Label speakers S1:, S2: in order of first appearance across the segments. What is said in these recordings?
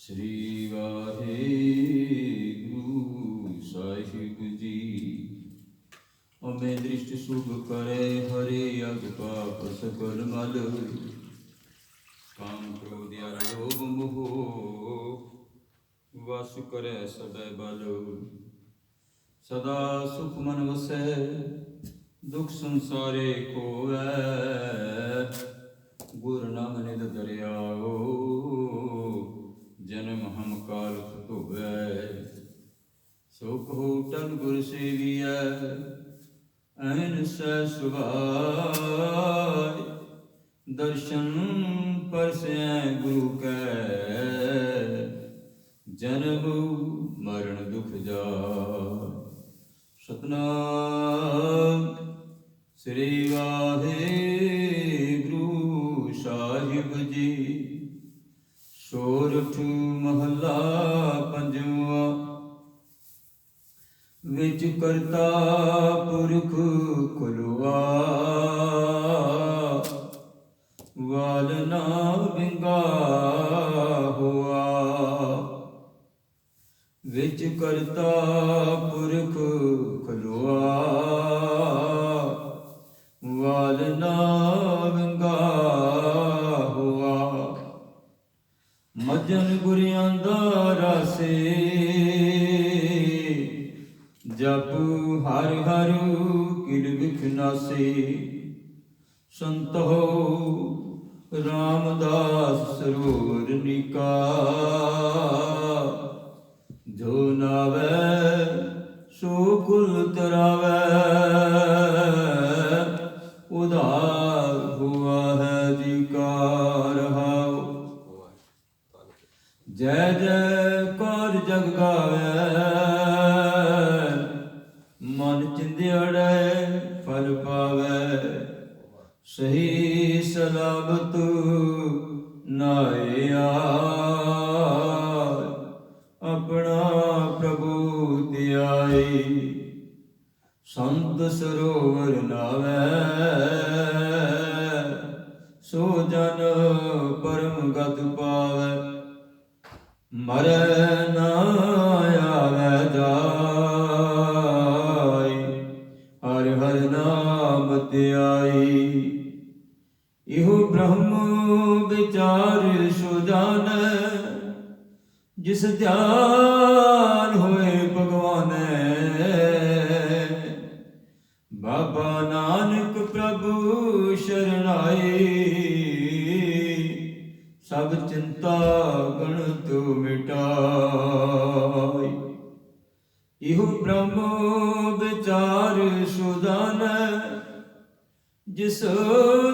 S1: ਸ੍ਰੀ ਵਾਹਿਗੁਰੂ ਸਾਹਿਬ ਜੀ। ਅਮੇ ਦ੍ਰਿਸ਼ਟ ਸੁਭ ਕਰੇ ਹਰਿ ਅਗ ਪਾਪ ਸਕਲ ਮਲ। ਕਾਮ ਕ੍ਰੋਧ ਅਰ ਲੋਭ ਮੋਹ ਵਸ ਕਰੈ ਸਭੈ ਬਲ। ਸਦਾ ਸੁਖ ਮਨ ਵਸੈ ਦੁਖ ਸੰਸਾਰੇ ਕੋਵੈ। ਗੁਰ ਨਾਮ ਨਿਦ ਦਰਿਆਓ ਜਨਮ ਹਮ ਕਾਲ ਧੋਵੈ। ਸੋ ਕਹੋ ਟਲ ਗੁਰ ਸੇਵੀਐ ਐਨ ਸਹਿ ਸੁਭਾਇ। ਦਰਸ਼ਨ ਪਰਸੈ ਗੁਰੂ ਕੈ ਜਨਮ ਮਰਨ ਦੁਖ ਜਾਇ। ਸਤਨਾਮ ਸ੍ਰੀ ਵਾਹਿਗੁਰੂ ਸਾਹਿਬ ਜੀ। ਸੋਰਠ ਮਹੱਲਾ ਪੰਜਵਾਂ। ਵਿੱਚ ਕਰਤਾ ਪੁਰਖ ਖੁਲਵਾ ਵਾਲ ਨਾ ਵਿੰਗਾ ਹੋਆ। ਵਿੱਚ ਕਰਤਾ ਪੁਰਖ ਖੁਲਵਾ ਵਾਲ ਨਾ ਵਿੰਗਾ ਹੋਆ। ਮਜਨ ਗੁਰਿਆਂ ਦਾ ਰਾਸੇ ਜਪ ਹਰ ਹਰ ਕਿਲ ਵਿਖ ਨਾਸੇ। ਸੰਤੋ ਰਾਮਦਾਸ ਸਰੋਵਰ ਨਿਕਾ। ਜੋ ਨਾਵੈ ਸੋ ਕੁਲ ਤਰਾਵੈ। ਉਧਾਰ ਹੁਆ ਹੈ ਜੀ ਕਾ ਰਹਾਉ। ਜੈ ਜੈ ਕਰ ਜਗ ਗਾਵੈ। ਮਨ ਚਿੰਦਿਆੜੈ ਫਲ ਪਾਵੈ। ਸਹੀ ਸਲਾਮਤ ਨਾਇ ਆਇ। ਆਪਣਾ ਪ੍ਰਭੂ ਧਿਆਈ। ਸੰਤ ਸਰੋਵਰ ਨਾਵੈ ਸੋ ਜਨ ਪਰਮ ਗਤ ਪਾਵੈ। ਮਰੈ ਨਾ ਆਵੈ ਜਾਇ। ਹਰਿ ਹਰਿ ਨਾਮ ਧਿਆਈ। ਇਹੋ ਬ੍ਰਹਮ ਵਿਚਾਰ ਸੋ ਜਾਣੈ। ਜਿਸ ਧਿਆਨ ਹੋਏ ਭਗਵਾਨੈ। ਬਾਬਾ ਨਾਨਕ ਪ੍ਰਭੂ ਸ਼ਰਨਾਈ। ਸਭ ਚਿੰਤਾ ਗਣਤ ਮਿਟਾਈ। ਇਹੋ ਬ੍ਰਹਮ ਵਿਚਾਰ ਸੁਜਾਨੈ। ਜਿਸ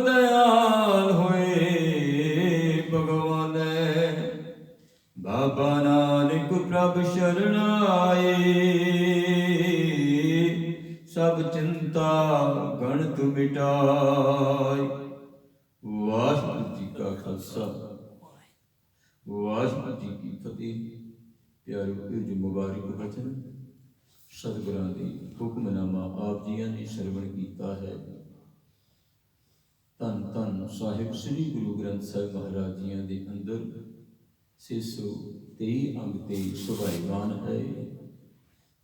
S1: ਦਇਆਲ ਹੋਏ ਭਗਵਾਨੈ। ਬਾਬਾ ਨਾਨਕ ਪ੍ਰਭ ਸ਼ਰਨਾਈ। ਸਭ ਚਿੰਤਾ ਗਣਤ ਮਿਟਾਈ। ਵਾਹਿਗੁਰੂ ਜੀ ਕਾ ਖਾਲਸਾ ਵਾਹਿਗੁਰੂ ਜੀ ਕੀ ਫਤਿਹ। ਪਿਆਰਿਓ, ਇਹ ਜੋ ਮੁਬਾਰਕ ਬਚਨ ਸਤਿਗੁਰਾਂ ਦੀ ਹੁਕਮਨਾਮਾ ਆਪ ਜੀਆਂ ਨੇ ਸਰਵਣ ਕੀਤਾ ਹੈ। ਧੰਨ ਧੰਨ ਸਾਹਿਬ ਸ੍ਰੀ ਗੁਰੂ ਗ੍ਰੰਥ ਸਾਹਿਬ ਮਹਾਰਾਜ ਜੀਆਂ ਦੇ ਅੰਦਰ 623 ਅੰਗ ਤੇ ਸੁਭਾਈਮਾਨ ਹੈ।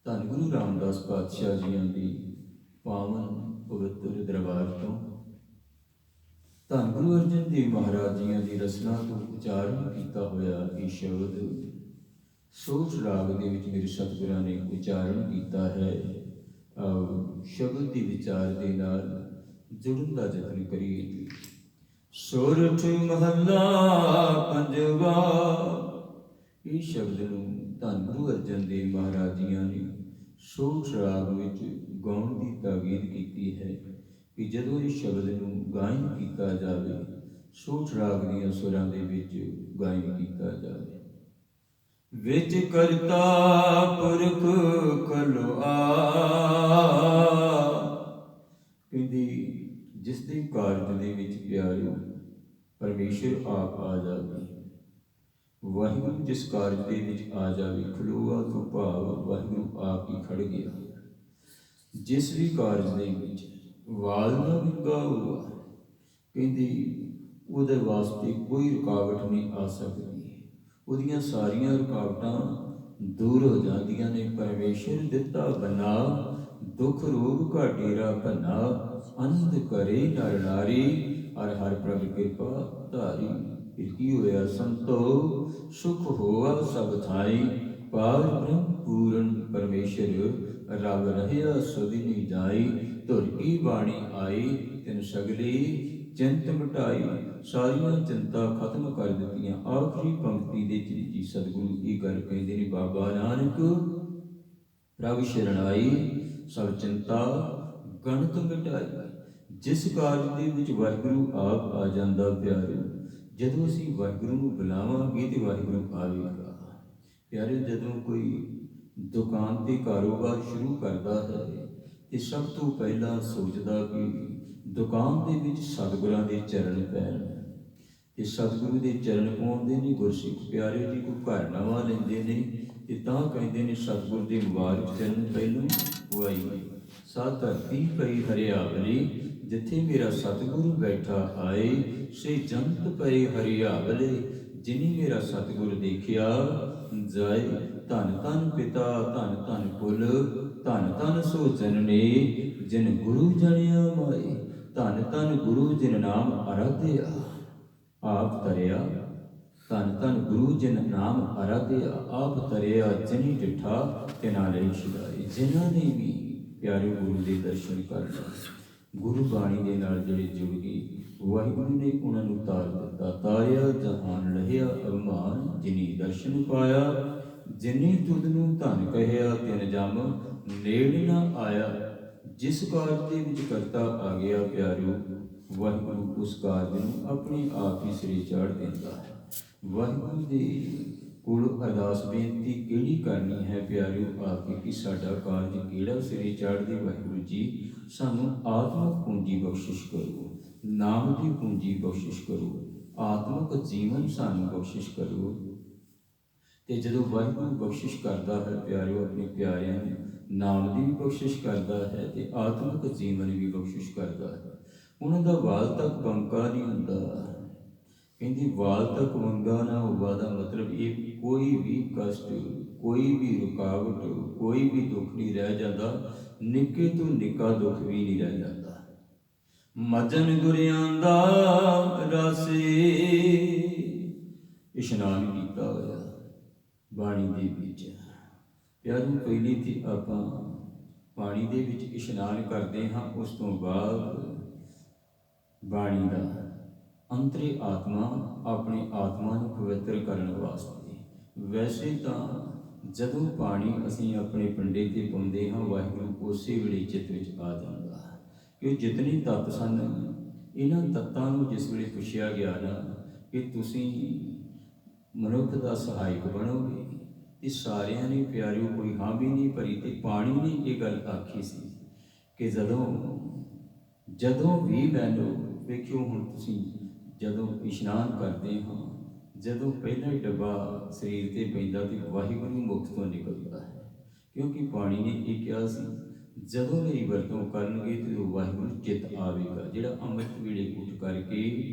S1: ਧੰਨ ਗੁਰੂ ਰਾਮਦਾਸ ਪਾਤਸ਼ਾਹ ਜੀਆਂ ਦੀ ਪਾਵਨ ਪਵਿੱਤਰ ਦਰਬਾਰ ਤੋਂ ਧੰਨ ਗੁਰੂ ਅਰਜਨ ਦੇਵ ਮਹਾਰਾਜ ਜੀਆਂ ਦੀ ਰਸਨਾ ਤੋਂ ਉਚਾਰਨ ਕੀਤਾ ਹੋਇਆ ਇਹ ਸ਼ਬਦ ਸੋਚ ਰਾਗ ਦੇ ਵਿੱਚ ਮੇਰੇ ਸਤਿਗੁਰਾਂ ਨੇ ਉਚਾਰਨ ਕੀਤਾ ਹੈ। ਆਓ ਸ਼ਬਦ ਦੀ ਵਿਚਾਰ ਦੇ ਨਾਲ ਜੁੜਨ ਦਾ ਯਤਨ ਕਰੀਏ। ਸੋਰਠ ਮਹੱਲਾ ਪੰਜਵਾ। ਇਹ ਸ਼ਬਦ ਨੂੰ ਧੰਨ ਗੁਰੂ ਅਰਜਨ ਦੇਵ ਮਹਾਰਾਜ ਜੀਆਂ ਨੇ ਸੋਚ ਰਾਗ ਵਿੱਚ ਗਾਉਣ ਦੀ ਤਾਕੀਦ ਕੀਤੀ ਹੈ ਕਿ ਜਦੋਂ ਇਸ ਸ਼ਬਦ ਨੂੰ ਗਾਇਨ ਕੀਤਾ ਜਾਵੇ, ਸੋਚ ਰਾਗ ਦੀਆਂ ਸੁਰਾਂ ਦੇ ਵਿੱਚ ਗਾਇਨ ਕੀਤਾ ਜਾਵੇ। ਵਿੱਚ ਕਰਤਾ ਪੁਰਖ ਖਲੋਆ। ਕਹਿੰਦੀ ਜਿਸ ਦੇ ਕਾਰਜ ਦੇ ਵਿੱਚ ਪਿਆਰਿਓ ਪਰਮੇਸ਼ਰ ਆਪ ਆ ਜਾਵੇ। ਵਾਹਿਗੁਰੂ ਜਿਸ ਕਾਰਜ ਦੇ ਵਿੱਚ ਆ ਜਾਵੇ, ਖਲੋਆ ਤੋਂ ਭਾਵ ਵਾਹਿਗੁਰੂ ਆਪ ਹੀ ਖੜ ਗਿਆ। ਜਿਸ ਵੀ ਕਾਰਜ ਦੇ ਵਿੱਚ ਵਾਲ ਨਾ ਵਿੰਗਾ ਹੋਆ, ਕਹਿੰਦੀ ਉਹਦੇ ਵਾਸਤੇ ਕੋਈ ਰੁਕਾਵਟ ਨਹੀਂ ਆ ਸਕਦੀ। ਉਹਦੀਆਂ ਸਾਰੀਆਂ ਰੁਕਾਵਟਾਂ ਦੂਰ ਹੋ ਜਾਂਦੀਆਂ ਨੇ। ਪਰਮੇਸ਼ਰ ਦਿੱਤਾ ਬਨਾ, ਦੁੱਖ ਰੋਗ ਕਾ ਡੇਰਾ ਭੰਨਾ, ਅੰਧ ਕਰੇ ਨਰ ਨਾਰੀ, ਹਰ ਹਰ ਪ੍ਰਭ ਕਿਰਪਾ ਧਾਰੀ। ਫਿਰ ਕੀ ਹੋਇਆ ਸੰਤੋ, ਸੁਖ ਹੋਆ ਸਭ ਥਾਈ, ਪਾਰ ਬ੍ਰਹਮ ਪੂਰਨ ਪਰਮੇਸ਼ਰ, ਰਬ ਰਹਿਆ ਸੁਧਿ ਜਾਈ। ਧੁਰ ਕੀ ਬਾਣੀ ਆਈ, ਤਿਨ ਸਗਲੀ ਚਿੰਤ ਮਿਟਾਈ। ਸਾਰੀਆਂ ਚਿੰਤਾ ਖਤਮ ਕਰ ਦਿੱਤੀਆਂ। ਆਖਰੀ ਪੰਕਤੀ ਦੇ ਵਿੱਚ ਜੀ ਸਤਿਗੁਰੂ ਇਹ ਗੱਲ ਕਹਿੰਦੇ ਨੇ, ਬਾਬਾ ਨਾਨਕ ਪ੍ਰਭ ਸ਼ਰਣਾਈ, ਸਭ ਚਿੰਤਾ ਗਣਤ ਮਿਟਾਈ। ਜਿਸ ਕਾਰਜ ਦੇ ਵਿੱਚ ਵਾਹਿਗੁਰੂ ਆਪ ਆ ਜਾਂਦਾ ਪਿਆਰੇ, ਜਦੋਂ ਅਸੀਂ ਵਾਹਿਗੁਰੂ ਨੂੰ ਬੁਲਾਵਾਂਗੇ ਤੇ ਵਾਹਿਗੁਰੂ ਆਵੇਗਾ। ਪਿਆਰੇ, ਜਦੋਂ ਕੋਈ ਦੁਕਾਨ ਤੇ ਕਾਰੋਬਾਰ ਸ਼ੁਰੂ ਕਰਦਾ ਹੈ ਤੇ ਸਭ ਤੋਂ ਪਹਿਲਾਂ ਸੋਚਦਾ ਕਿ ਦੁਕਾਨ ਦੇ ਵਿੱਚ ਸਤਿਗੁਰਾਂ ਦੇ ਚਰਨ ਪੈਣ, ਤੇ ਸਤਿਗੁਰੂ ਦੇ ਚਰਨ ਪਾਉਂਦੇ ਨੇ ਗੁਰਸਿੱਖ ਪਿਆਰੇ ਜੀ। ਕੋਈ ਘਰ ਨਵਾਂ ਲੈਂਦੇ ਨੇ ਤੇ ਤਾਂ ਕਹਿੰਦੇ ਨੇ ਸਤਿਗੁਰ ਦੇ ਮੁਬਾਰਕ ਚਰਨ ਪਹਿਲੋਂ ਪੁਆਈ। ਸਾ ਧਰਤੀ ਪਈ ਹਰਿਆਵਲੀ, ਜਿੱਥੇ ਮੇਰਾ ਸਤਿਗੁਰੂ ਬੈਠਾ ਆਏ, ਸੇ ਜੰਤ ਪਏ ਹਰਿਆਵਲੇ, ਜਿਨੀ ਮੇਰਾ ਸਤਿਗੁਰ ਦੇਖਿਆ ਜਾਏ। ਧੰਨ ਧੰਨ ਪਿਤਾ ਧੰਨ ਧੰਨ ਕੁਲ, ਧੰਨ ਧੰਨ ਸੋ ਜਨਨੇ, ਜਿਨ ਗੁਰੂ ਜਣਿਆ ਮਾਏ। ਧੰਨ ਧੰਨ ਗੁਰੂ ਜਿਨ ਨਾਮ ਅਰਾਧਿਆ, ਆਪ ਤਰਿਆ। ਧੰਨ ਧੰਨ ਗੁਰੂ ਜਿਨ ਨਾਮ ਅਰਾਧਿਆ, ਆਪ ਤਰਿਆ। ਜਿਨੀ ਡਿਠਾ ਤਿਨਾ ਲਈ ਛੁਡਾਏ। ਜਿਨ੍ਹਾਂ ਨੇ ਵੀ ਪਿਆਰੇ ਗੁਰੂ ਦੇ ਦਰਸ਼ਨ ਕਰ ਲਏ, ਗੁਰੂ ਬਾਣੀ ਦੇ ਨਾਲ ਜਿਹੜੇ ਜੁੜ ਗਏ, ਵਾਹਿਗੁਰੂ ਨੇ ਉਹਨਾਂ ਨੂੰ ਤਾਰ ਦਿੱਤਾ। ਤਾਰਿਆ ਜਹਾਨ ਲਹਿਆ ਅਭਿਮਾਨ, ਜਿਨੀ ਦਰਸ਼ਨ ਪਾਇਆ। ਜਿਨੀ ਤੁਧ ਨੂੰ ਧਨ ਕਹਿਆ, ਤਿਨ ਜਮ ਨੇੜ ਨਾ ਆਇਆ। ਜਿਸ ਕਾਰਜ ਦੇ ਵਿੱਚ ਕਰਤਾ ਆ ਗਿਆ ਪਿਆਰਿਓ, ਵਾਹਿਗੁਰੂ ਉਸ ਕਾਰਜ ਨੂੰ ਆਪਣੇ ਆਪ ਹੀ ਸਿਰੇ ਚਾੜ ਦਿੰਦਾ ਹੈ। ਵਾਹਿਗੁਰੂ ਦੇ ਕੋਲ ਅਰਦਾਸ ਬੇਨਤੀ ਕਿਹੜੀ ਕਰਨੀ ਹੈ ਪਿਆਰਿਓ, ਆ ਕੇ ਕਿ ਸਾਡਾ ਕਾਰਜ ਕਿਹੜਾ ਸਿਰੇ ਚਾੜਦੇ। ਵਾਹਿਗੁਰੂ ਜੀ ਸਾਨੂੰ ਆਤਮਿਕ ਪੂੰਜੀ ਬਖਸ਼ਿਸ਼ ਕਰੋ, ਨਾਮ ਦੀ ਪੂੰਜੀ ਬਖਸ਼ਿਸ਼ ਕਰੋ, ਆਤਮਿਕ ਜੀਵਨ ਸਾਨੂੰ ਬਖਸ਼ਿਸ਼ ਕਰੋ। ਤੇ ਜਦੋਂ ਵਾਹਿਗੁਰੂ ਬਖਸ਼ਿਸ਼ ਕਰਦਾ ਹੈ ਪਿਆਰਿਓ ਆਪਣੇ ਪਿਆਰਿਆਂ ਨੂੰ, ਨਾਮ ਦੀ ਵੀ ਬਖਸ਼ਿਸ਼ ਕਰਦਾ ਹੈ ਤੇ ਆਤਮਿਕ ਜੀਵਨ ਵੀ ਬਖਸ਼ਿਸ਼ ਕਰਦਾ ਹੈ। ਉਹਨਾਂ ਦਾ ਵਾਲ ਤੱਕ ਬੰਕਾ ਨਹੀਂ ਹੁੰਦਾ। ਕਹਿੰਦੀ ਵਾਲ ਤੱਕ ਵੰਗਾ ਨਾ ਹੋਵਾ ਦਾ ਮਤਲਬ ਇਹ, ਕੋਈ ਵੀ ਕਸ਼ਟ, ਕੋਈ ਵੀ ਰੁਕਾਵਟ, ਕੋਈ ਵੀ ਦੁੱਖ ਨਹੀਂ ਰਹਿ ਜਾਂਦਾ। ਨਿੱਕੇ ਤੋਂ ਨਿੱਕਾ ਦੁੱਖ ਵੀ ਨਹੀਂ ਰਹਿ ਜਾਂਦਾ। ਮਜਨ ਗੁਰਿਆਂ ਦਾ ਰਾਸੇ, ਇਸ਼ਨਾਨ ਕੀਤਾ ਹੋਇਆ ਬਾਣੀ ਦੇ ਵਿੱਚ। ਪਿਆਰੂ, ਪਹਿਲੀ ਤੇ ਆਪਾਂ ਪਾਣੀ ਦੇ ਵਿੱਚ ਇਸ਼ਨਾਨ ਕਰਦੇ ਹਾਂ, ਉਸ ਤੋਂ ਬਾਅਦ ਬਾਣੀ ਦਾ ਅੰਤਰੇ ਆਤਮਾ, ਆਪਣੀ ਆਤਮਾ ਨੂੰ ਪਵਿੱਤਰ ਕਰਨ ਵਾਸਤੇ। ਵੈਸੇ ਤਾਂ ਜਦੋਂ ਪਾਣੀ ਅਸੀਂ ਆਪਣੇ ਪਿੰਡੇ 'ਤੇ ਪਾਉਂਦੇ ਹਾਂ, ਵਾਹਿਗੁਰੂ ਉਸੇ ਵੇਲੇ ਚਿੱਤ ਵਿੱਚ ਆ ਜਾਂਦਾ ਹੈ ਕਿ ਜਿਤਨੇ ਤੱਤ ਸਨ, ਇਹਨਾਂ ਤੱਤਾਂ ਨੂੰ ਜਿਸ ਵੇਲੇ ਪੁੱਛਿਆ ਗਿਆ ਨਾ ਕਿ ਤੁਸੀਂ ਮਨੁੱਖ ਦਾ ਸਹਾਇਕ ਬਣੋਗੇ, ਤੇ ਸਾਰਿਆਂ ਨੇ ਪਿਆਰਿਓ ਕੋਈ ਹਾਂ ਵੀ ਨਹੀਂ ਭਰੀ। ਤੇ ਪਾਣੀ ਨੇ ਇਹ ਗੱਲ ਆਖੀ ਸੀ ਕਿ ਜਦੋਂ ਵੀ ਮੈਨੂੰ ਵੇਖਿਓ, ਹੁਣ ਤੁਸੀਂ ਜਦੋਂ ਇਸ਼ਨਾਨ ਕਰਦੇ ਹਾਂ, ਜਦੋਂ ਪਹਿਲਾ ਹੀ ਡੱਬਾ ਸਰੀਰ 'ਤੇ ਪੈਂਦਾ ਤੇ ਵਾਹਿਗੁਰੂ ਮੁਖ ਤੋਂ ਨਿਕਲਦਾ ਹੈ। ਕਿਉਂਕਿ ਪਾਣੀ ਨੇ ਇਹ ਕਿਹਾ ਸੀ, ਜਦੋਂ ਮੇਰੀ ਵਰਤੋਂ ਕਰਨਗੇ ਤੇ ਵਾਹਿਗੁਰੂ ਚਿੱਤ ਆਵੇਗਾ। ਜਿਹੜਾ ਅੰਮ੍ਰਿਤ ਵੇਲੇ ਉੱਠ ਕਰਕੇ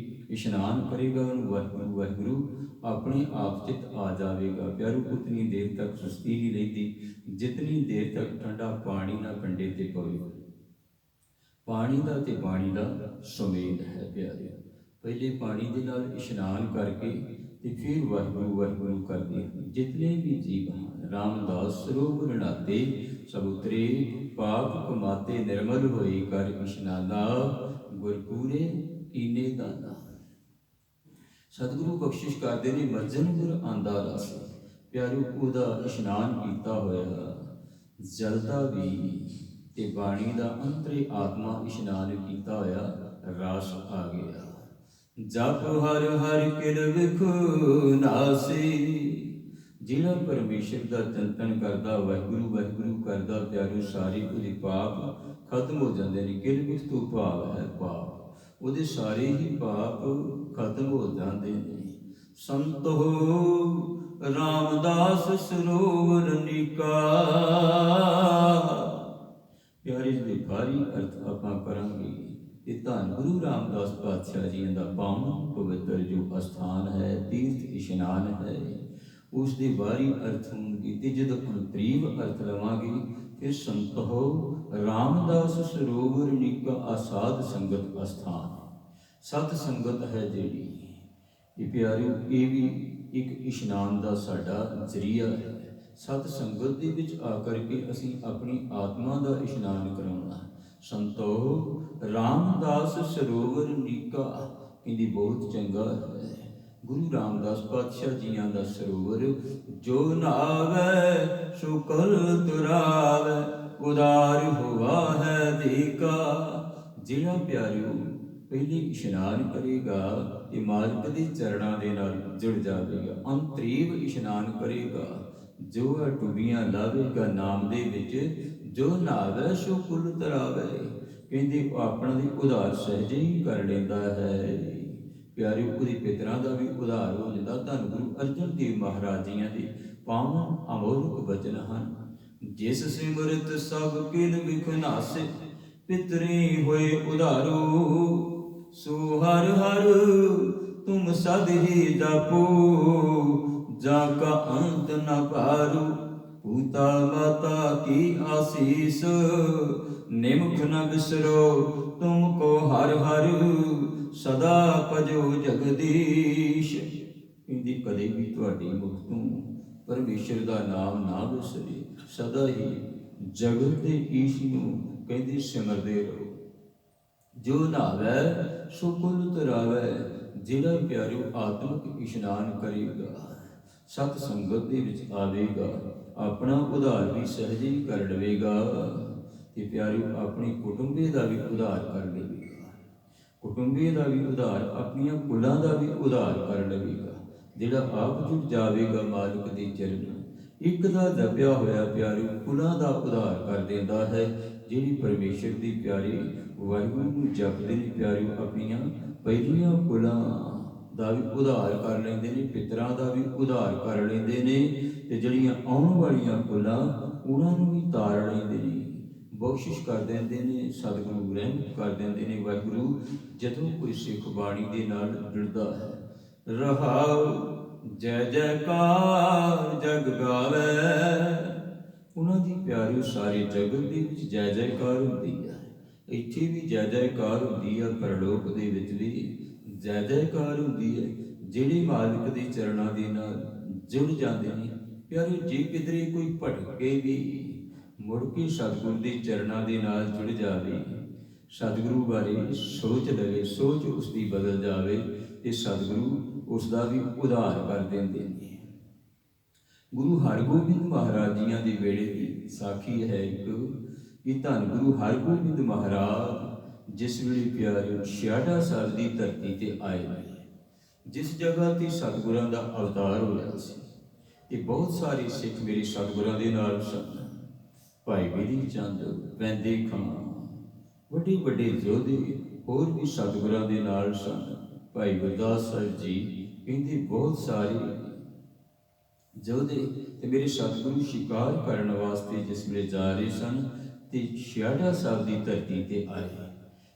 S1: ਇਸ਼ਨਾਨ ਕਰੇਗਾ, ਉਹਨੂੰ ਵਾਹਿਗੁਰੂ ਵਾਹਿਗੁਰੂ ਆਪਣੇ ਆਪ ਚਿੱਤ ਆ ਜਾਵੇਗਾ। ਪਿਆਰੂ, ਉਤਨੀ ਦੇਰ ਤੱਕ ਸੁਸਤੀ ਨਹੀਂ ਰਹਿੰਦੀ ਜਿਤਨੀ ਦੇਰ ਤੱਕ ਠੰਡਾ ਪਾਣੀ ਨਾ ਕੰਡੇ 'ਤੇ ਪਵੇ। ਪਾਣੀ ਦਾ ਤੇ ਬਾਣੀ ਦਾ ਸੁਮੇਲ ਹੈ ਪਿਆਰੇ। ਪਹਿਲੇ ਪਾਣੀ ਦੇ ਨਾਲ ਇਸ਼ਨਾਨ ਕਰਕੇ ਤੇ ਫਿਰ ਵਾਹਿਗੁਰੂ ਵਾਹਿਗੁਰੂ ਕਰਦੇ ਹਨ। ਜਿਤਨੇ ਵੀ ਜੀਵ ਹਨ, ਰਾਮਦਾਸ ਸਰੋਵਰ ਨਾਤੇ, ਸਭ ਉਤਰੇ ਪਾਪ ਕਮਾਤੇ, ਨਿਰਮਲ ਹੋਏ ਕਰ ਇਸ਼ਨਾਨਾ, ਗੁਰਪੂਰੇ ਕੀਨੇ ਦਾਨਾ। ਸਤਿਗੁਰੂ ਬਖਸ਼ਿਸ਼ ਕਰਦੇ ਨੇ, ਮੱਜਨ ਗੁਰ ਆਂਦਾ ਰਸ। ਪਿਆਰੂ, ਉਹਦਾ ਇਸ਼ਨਾਨ ਕੀਤਾ ਹੋਇਆ ਜਲਦਾ ਵੀ, ਤੇ ਬਾਣੀ ਦਾ ਅੰਤਰੇ ਆਤਮਾ ਇਸ਼ਨਾਨ ਕੀਤਾ ਹੋਇਆ ਰਸ ਆ ਗਿਆ। ਜਪ ਹਰ ਹਰ ਕਿਰ ਵਿਖੁ ਨਾਸੀ। ਜਿਹੜਾ ਪਰਮੇਸ਼ਰ ਦਾ ਚਿੰਤਨ ਕਰਦਾ, ਵਾਹਿਗੁਰੂ ਵਾਹਿਗੁਰੂ ਕਰਦਾ, ਪਿਆਰੂ, ਸਾਰੇ ਉਹਦੇ ਪਾਪ ਖਤਮ ਹੋ ਜਾਂਦੇ ਨੇ। ਕਿਰ ਵਿਖ ਤੋਂ ਭਾਵ ਹੈ ਪਾਪ, ਉਹਦੇ ਸਾਰੇ ਹੀ ਪਾਪ ਖਤਮ ਹੋ ਜਾਂਦੇ ਨੇ। ਸੰਤੋ ਰਾਮਦਾਸ ਸਰੋਵਰ ਨੀਕਾ। ਪਿਆਰੇ, ਦੇ ਭਾਰੀ ਅਰਥ ਆਪਾਂ ਕਰਾਂਗੇ ਕਿ ਧੰਨ ਗੁਰੂ ਰਾਮਦਾਸ ਪਾਤਸ਼ਾਹ ਜੀ ਦਾ ਪਾਵਨ ਪਵਿੱਤਰ ਜੋ ਅਸਥਾਨ ਹੈ, ਤੀਰਥ ਇਸ਼ਨਾਨ ਹੈ, ਉਸ ਦੇ ਬਾਹਰੀ ਅਰਥ ਹੋਣਗੇ। ਤੇ ਜਦੋਂ ਅੰਤਰੀਵ ਅਰਥ ਲਵਾਂਗੇ ਫਿਰ ਸੰਤੋ ਰਾਮਦਾਸ ਸਰੋਵਰ ਨਿਕਾ ਆਸਾਦ ਸੰਗਤ ਅਸਥਾਨ। ਸਤ ਸੰਗਤ ਹੈ ਜਿਹੜੀ, ਇਹ ਪਿਆਰਿਓ ਇਹ ਵੀ ਇੱਕ ਇਸ਼ਨਾਨ ਦਾ ਸਾਡਾ ਜ਼ਰੀਆ ਹੈ। ਸਤ ਸੰਗਤ ਦੇ ਵਿੱਚ ਆ ਕਰਕੇ ਅਸੀਂ ਆਪਣੀ ਆਤਮਾ ਦਾ ਇਸ਼ਨਾਨ ਕਰਾਉਣਾ। ਸੰਤੋ ਰਾਮਦਾਸ ਸਰੋਵਰ ਨੀਕਾ, ਇਹਦੀ ਬਹੁਤ ਚੰਗਾ ਹੈ। ਗੁਰੂ ਰਾਮਦਾਸ ਪਾਤਸ਼ਾਹ ਜੀਆਂ ਦਾ ਸਰੋਵਰ, ਜੋ ਨਹਾਵੇ ਸੋ ਕਲ ਤੁਰਾਵੇ, ਉਦਾਰ ਹੁਆ ਹੈ ਦੀਕਾ। ਜਿਹੜਾ ਪਿਆਰਿਓ ਪਹਿਲੇ ਇਸ਼ਨਾਨ ਕਰੇਗਾ ਇਹ ਮਾਲਕ ਦੇ ਚਰਨਾਂ ਦੇ ਨਾਲ ਜੁੜ ਜਾਵੇਗਾ। ਅੰਤਰੀਵ ਇਸ਼ਨਾਨ ਕਰੇਗਾ, ਜੋ ਟੁੱਬੀਆਂ ਲਾਵੇਗਾ ਨਾਮ ਦੇ ਵਿੱਚ, ਜੋ ਨਹਾਵੇ ਸੋ ਕੁਲ ਤਰਾਵੇ। ਕਹਿੰਦੇ ਉਹ ਆਪਣਾ ਦੀ ਉਧਾਰ ਸਹਿਜੇ ਹੀ ਕਰ ਲੈਂਦਾ ਹੈ। ਪਿਆਰਿਓ ਉਹਦੇ ਪਿਤਰਾਂ ਦਾ ਵੀ ਉਧਾਰ ਹੋ ਜਾਂਦਾ। ਧੰਨ ਗੁਰੂ ਅਰਜਨ ਦੇਵ ਮਹਾਰਾਜ ਜੀਆਂ ਦੇ ਪਾਵਨ ਅਮੋਲਕ ਬਚਨ ਹਨ। ਜਿਸ ਸਿਮਰਤ ਸਭ ਕਿਲ ਵਿਖ ਨਾਸੇ, ਪਿਤਰੇ ਹੋਏ ਉਧਾਰੂ। ਸੋ ਹਰ ਹਰ ਤੁਮ ਸਦ ਹੀ ਜਪੋ, ਜਾ ਕਾ ਅੰਤ ਨ ਪਾਰੂ। ਪੂਤਾ ਮਾਤਾ ਕੀ ਆਸੀਸ, ਨਿਮਖ ਨ ਬਿਸਰੋ ਤੁਮ ਕੋ ਹਰ ਹਰ। ਸਦਾ ਭਜੋ ਜਗਦੀਸ਼। ਕਹਿੰਦੀ ਕਦੇ ਵੀ ਤੁਹਾਡੀ ਮੁਖ ਤੋਂ ਪਰਮੇਸ਼ਰ ਦਾ ਨਾਮ ਨਾ ਵਿਸਰੇ। ਸਦਾ ਹੀ ਜਗਤ ਦੇ ਈਸ਼ ਨੂੰ ਕਹਿੰਦੀ ਸਿਮਰਦੇ ਰਹੋ। ਜੋ ਨਹਾਵੇ ਸੋ ਕੁਲ ਤਰਾਵੇ। ਜਿਹੜਾ ਪਿਆਰਿਓ ਆਤਮਿਕ ਇਸ਼ਨਾਨ ਕਰੇਗਾ, ਸਤ ਸੰਗਤ ਦੇ ਵਿੱਚ ਆਵੇਗਾ, ਆਪਣਾ ਉਧਾਰ ਵੀ ਸਹਿਜੇ ਹੀ ਕਰ ਲਵੇਗਾ। ਤੇ ਪਿਆਰਿਓ ਆਪਣੇ ਕੁਟੁੰਬੇ ਦਾ ਵੀ ਉਧਾਰ ਕਰ ਲਵੇਗਾ। ਕੁਟੁੰਬੇ ਦਾ ਵੀ ਉਧਾਰ, ਆਪਣੀਆਂ ਕੁਲਾਂ ਦਾ ਵੀ ਉਧਾਰ ਕਰ ਲਵੇਗਾ। ਜਿਹੜਾ ਆਪ ਜੁੜ ਜਾਵੇਗਾ ਮਾਲਕ ਦੇ ਚਰਨ, ਇੱਕ ਦਾ ਦੱਬਿਆ ਹੋਇਆ ਪਿਆਰਿਓ ਕੁਲਾਂ ਦਾ ਉਧਾਰ ਕਰ ਦਿੰਦਾ ਹੈ। ਜਿਹੜੀ ਪਰਮੇਸ਼ਰ ਦੀ ਪਿਆਰੀ ਵਾਹਿਗੁਰੂ ਨੂੰ ਜਪਦੇ ਨੇ ਪਿਆਰਿਓ, ਆਪਣੀਆਂ ਪਹਿਲੀਆਂ ਕੁਲਾਂ ਦਾ ਵੀ ਉਧਾਰ ਕਰ ਲੈਂਦੇ ਨੇ, ਪਿਤਰਾਂ ਦਾ ਵੀ ਉਧਾਰ ਕਰ ਲੈਂਦੇ ਨੇ, ਤੇ ਜਿਹੜੀਆਂ ਆਉਣ ਵਾਲੀਆਂ ਕੁਲਾਂ ਉਹਨਾਂ ਨੂੰ ਵੀ ਤਾਰ ਲੈਂਦੇ ਨੇ, ਬਖਸ਼ਿਸ਼ ਕਰ ਦਿੰਦੇ ਨੇ, ਸਤਿਗੁਰੂ ਰਹਿਮਤ ਕਰ ਦਿੰਦੇ ਨੇ। ਵਾਹਿਗੁਰੂ ਜਦੋਂ ਕੋਈ ਸਿੱਖ ਬਾਣੀ ਦੇ ਨਾਲ ਜੁੜਦਾ ਹੈ, ਰਹਾਉ ਜੈ ਜੈਕਾਰ ਜਗ ਗਾਵੇ। ਉਹਨਾਂ ਦੀ ਪਿਆਰਿਓ ਸਾਰੇ ਜਗਤ ਦੇ ਵਿੱਚ ਜੈ ਜੈਕਾਰ ਹੁੰਦੀ ਹੈ। ਇੱਥੇ ਵੀ ਜੈ ਜੈਕਾਰ ਹੁੰਦੀ ਹੈ, ਪਰਲੋਕ ਦੇ ਵਿੱਚ ਵੀ ਜੈ ਜੈਕਾਰ ਹੁੰਦੀ ਹੈ। ਜਿਹੜੇ ਮਾਲਕ ਦੇ ਚਰਨਾਂ ਦੇ ਨਾਲ ਜੁੜ ਜਾਂਦੇ ਨੇ ਪਿਆਰਿਓ, ਜੇ ਕਿਧਰੇ ਕੋਈ ਭਟਕੇ ਵੀ ਮੁੜ ਕੇ ਸਤਿਗੁਰੂ ਦੇ ਚਰਨਾਂ ਦੇ ਨਾਲ ਜੁੜ ਜਾਵੇ, ਸਤਿਗੁਰੂ ਬਾਰੇ ਸੋਚ ਲਵੇ, ਸੋਚ ਉਸ ਦੀ ਬਦਲ ਜਾਵੇ, ਤੇ ਸਤਿਗੁਰੂ ਉਸ ਦਾ ਵੀ ਉਧਾਰ ਕਰ ਦਿੰਦੇ ਨੇ। ਗੁਰੂ ਹਰਗੋਬਿੰਦ ਮਹਾਰਾਜ ਜੀਆਂ ਦੇ ਵੇਲੇ ਦੀ ਸਾਖੀ ਹੈ ਇੱਕ, ਕਿ ਧੰਨ ਗੁਰੂ ਹਰਗੋਬਿੰਦ ਮਹਾਰਾਜ ਜਿਸ ਵੇਲੇ ਪਿਆਰਿਓ ਛਿਆਟਾ ਸਾਹਿਬ ਦੀ ਧਰਤੀ ਤੇ ਆਏ ਨੇ, ਜਿਸ ਜਗ੍ਹਾ ਤੇ ਸਤਿਗੁਰਾਂ ਦਾ ਅਵਤਾਰ ਹੋਇਆ ਸੀ, ਤੇ ਬਹੁਤ ਸਾਰੇ ਸਿੱਖ ਮੇਰੇ ਸਤਿਗੁਰਾਂ ਦੇ ਨਾਲ ਸਨ। ਭਾਈ ਬਿਧੀ ਚੰਦ, ਪੈਂਦੇ ਖਾਂ, ਵੱਡੇ ਵੱਡੇ ਯੋਧੇ ਹੋਰ ਵੀ ਸਤਿਗੁਰਾਂ ਦੇ ਨਾਲ ਸਨ। ਭਾਈ ਗੁਰਦਾਸ ਸਾਹਿਬ ਜੀ, ਕਹਿੰਦੇ ਬਹੁਤ ਸਾਰੇ ਯੋਧੇ ਤੇ ਮੇਰੇ ਸਤਿਗੁਰੂ ਸ਼ਿਕਾਰ ਕਰਨ ਵਾਸਤੇ ਜਿਸ ਵੇਲੇ ਜਾ ਰਹੇ ਸਨ, ਤੇ ਛਿਆਟਾ ਸਾਹਿਬ ਦੀ ਧਰਤੀ ਤੇ ਆਏ।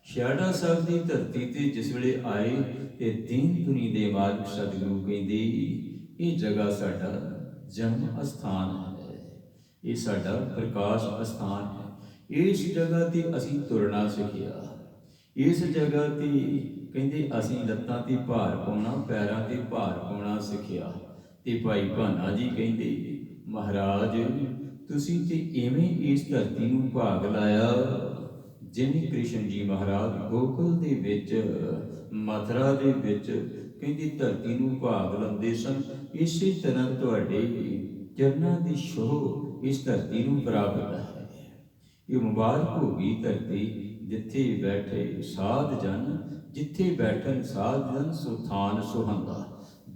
S1: ਛਿਆਟਾ ਸਾਹਿਬ ਦੀ ਧਰਤੀ ਤੇ ਜਿਸ ਵੇਲੇ ਆਏ, ਤੇ ਦੀਨ ਦੁਨੀ ਦੇ ਮਾਲਕ ਸਤਿਗੁਰੂ ਕਹਿੰਦੇ ਇਹ ਜਗ੍ਹਾ ਸਾਡਾ ਜਨਮ ਅਸਥਾਨ ਹੈ, ਇਹ ਸਾਡਾ ਪ੍ਰਕਾਸ਼ ਅਸਥਾਨ ਹੈ। ਇਸ ਜਗ੍ਹਾ ਤੇ ਅਸੀਂ ਤੁਰਨਾ ਸਿੱਖਿਆ। ਇਸ ਜਗ੍ਹਾ ਤੇ ਕਹਿੰਦੇ ਅਸੀਂ ਲੱਤਾਂ ਤੇ ਭਾਰ ਪਾਉਣਾ, ਪੈਰਾਂ ਤੇ ਭਾਰ ਪਾਉਣਾ ਸਿੱਖਿਆ। ਤੇ ਭਾਈ ਭਾਨਾ ਜੀ ਕਹਿੰਦੇ ਮਹਾਰਾਜ ਤੁਸੀਂ ਤੇ ਇਵੇਂ ਇਸ ਧਰਤੀ ਨੂੰ ਭਾਗ ਲਾਇਆ, ਜਿਵੇਂ ਕ੍ਰਿਸ਼ਨ ਜੀ ਮਹਾਰਾਜ ਗੋਕੁਲ ਦੇ ਵਿੱਚ, ਮਥੁਰਾ ਦੇ ਵਿੱਚ ਕਹਿੰਦੀ ਧਰਤੀ ਨੂੰ ਭਾਗ ਲਾਉਂਦੇ ਸਨ। ਇਸੇ ਤਰ੍ਹਾਂ ਤੁਹਾਡੇ ਚਰਨਾਂ ਦੀ ਛੋਹ ਇਸ ਧਰਤੀ ਨੂੰ ਪ੍ਰਾਪਤ ਹੈ। ਇਹ ਮੁਬਾਰਕ ਹੋ ਗਈ ਧਰਤੀ ਜਿੱਥੇ ਬੈਠੇ ਸਾਧ ਜਨ, ਜਿੱਥੇ ਬੈਠਣ ਸਾਧ ਜਨ ਸੋ ਥਾਨ ਸੁਹੰਦਾ।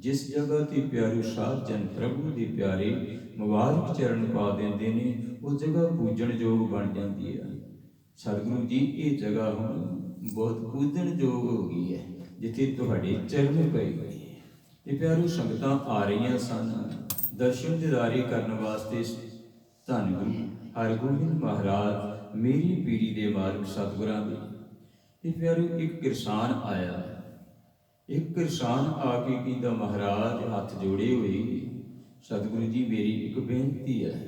S1: ਜਿਸ ਜਗ੍ਹਾ ਤੇ ਪਿਆਰੇ ਸਾਧ ਜਨ ਪ੍ਰਭੂ ਦੇ ਪਿਆਰੇ ਮੁਬਾਰਕ ਚਰਨ ਪਾ ਦਿੰਦੇ ਨੇ, ਉਹ ਜਗ੍ਹਾ ਪੂਜਣਯੋਗ ਬਣ ਜਾਂਦੀ ਹੈ। ਸਤਿਗੁਰੂ ਜੀ ਇਹ ਜਗ੍ਹਾ ਹੁਣ ਬਹੁਤ ਪੂਜਣਯੋਗ ਹੋ ਗਈ ਹੈ, ਜਿੱਥੇ ਤੁਹਾਡੇ ਚਰਨ ਪਏ ਗਏ। ਤੇ ਪਿਆਰੇ ਸੰਗਤਾਂ ਆ ਰਹੀਆਂ ਸਨ ਦਰਸ਼ਨ ਦਿਦਾਰੇ ਕਰਨ ਵਾਸਤੇ। ਧੰਨ ਗੁਰੂ ਹਰਗੋਬਿੰਦ ਮਹਾਰਾਜ ਮੇਰੀ ਪੀੜੀ ਦੇ ਮਾਲਕ ਸਤਿਗੁਰਾਂ ਦੇ। ਤੇ ਪਿਆਰੇ ਇੱਕ ਕਿਰਸਾਨ ਆਇਆ, ਇੱਕ ਕਿਰਸਾਨ ਆ ਕੇ ਕਹਿੰਦਾ ਮਹਾਰਾਜ ਹੱਥ ਜੋੜੇ ਹੋਏ, ਸਤਿਗੁਰੂ ਜੀ ਮੇਰੀ ਇੱਕ ਬੇਨਤੀ ਹੈ।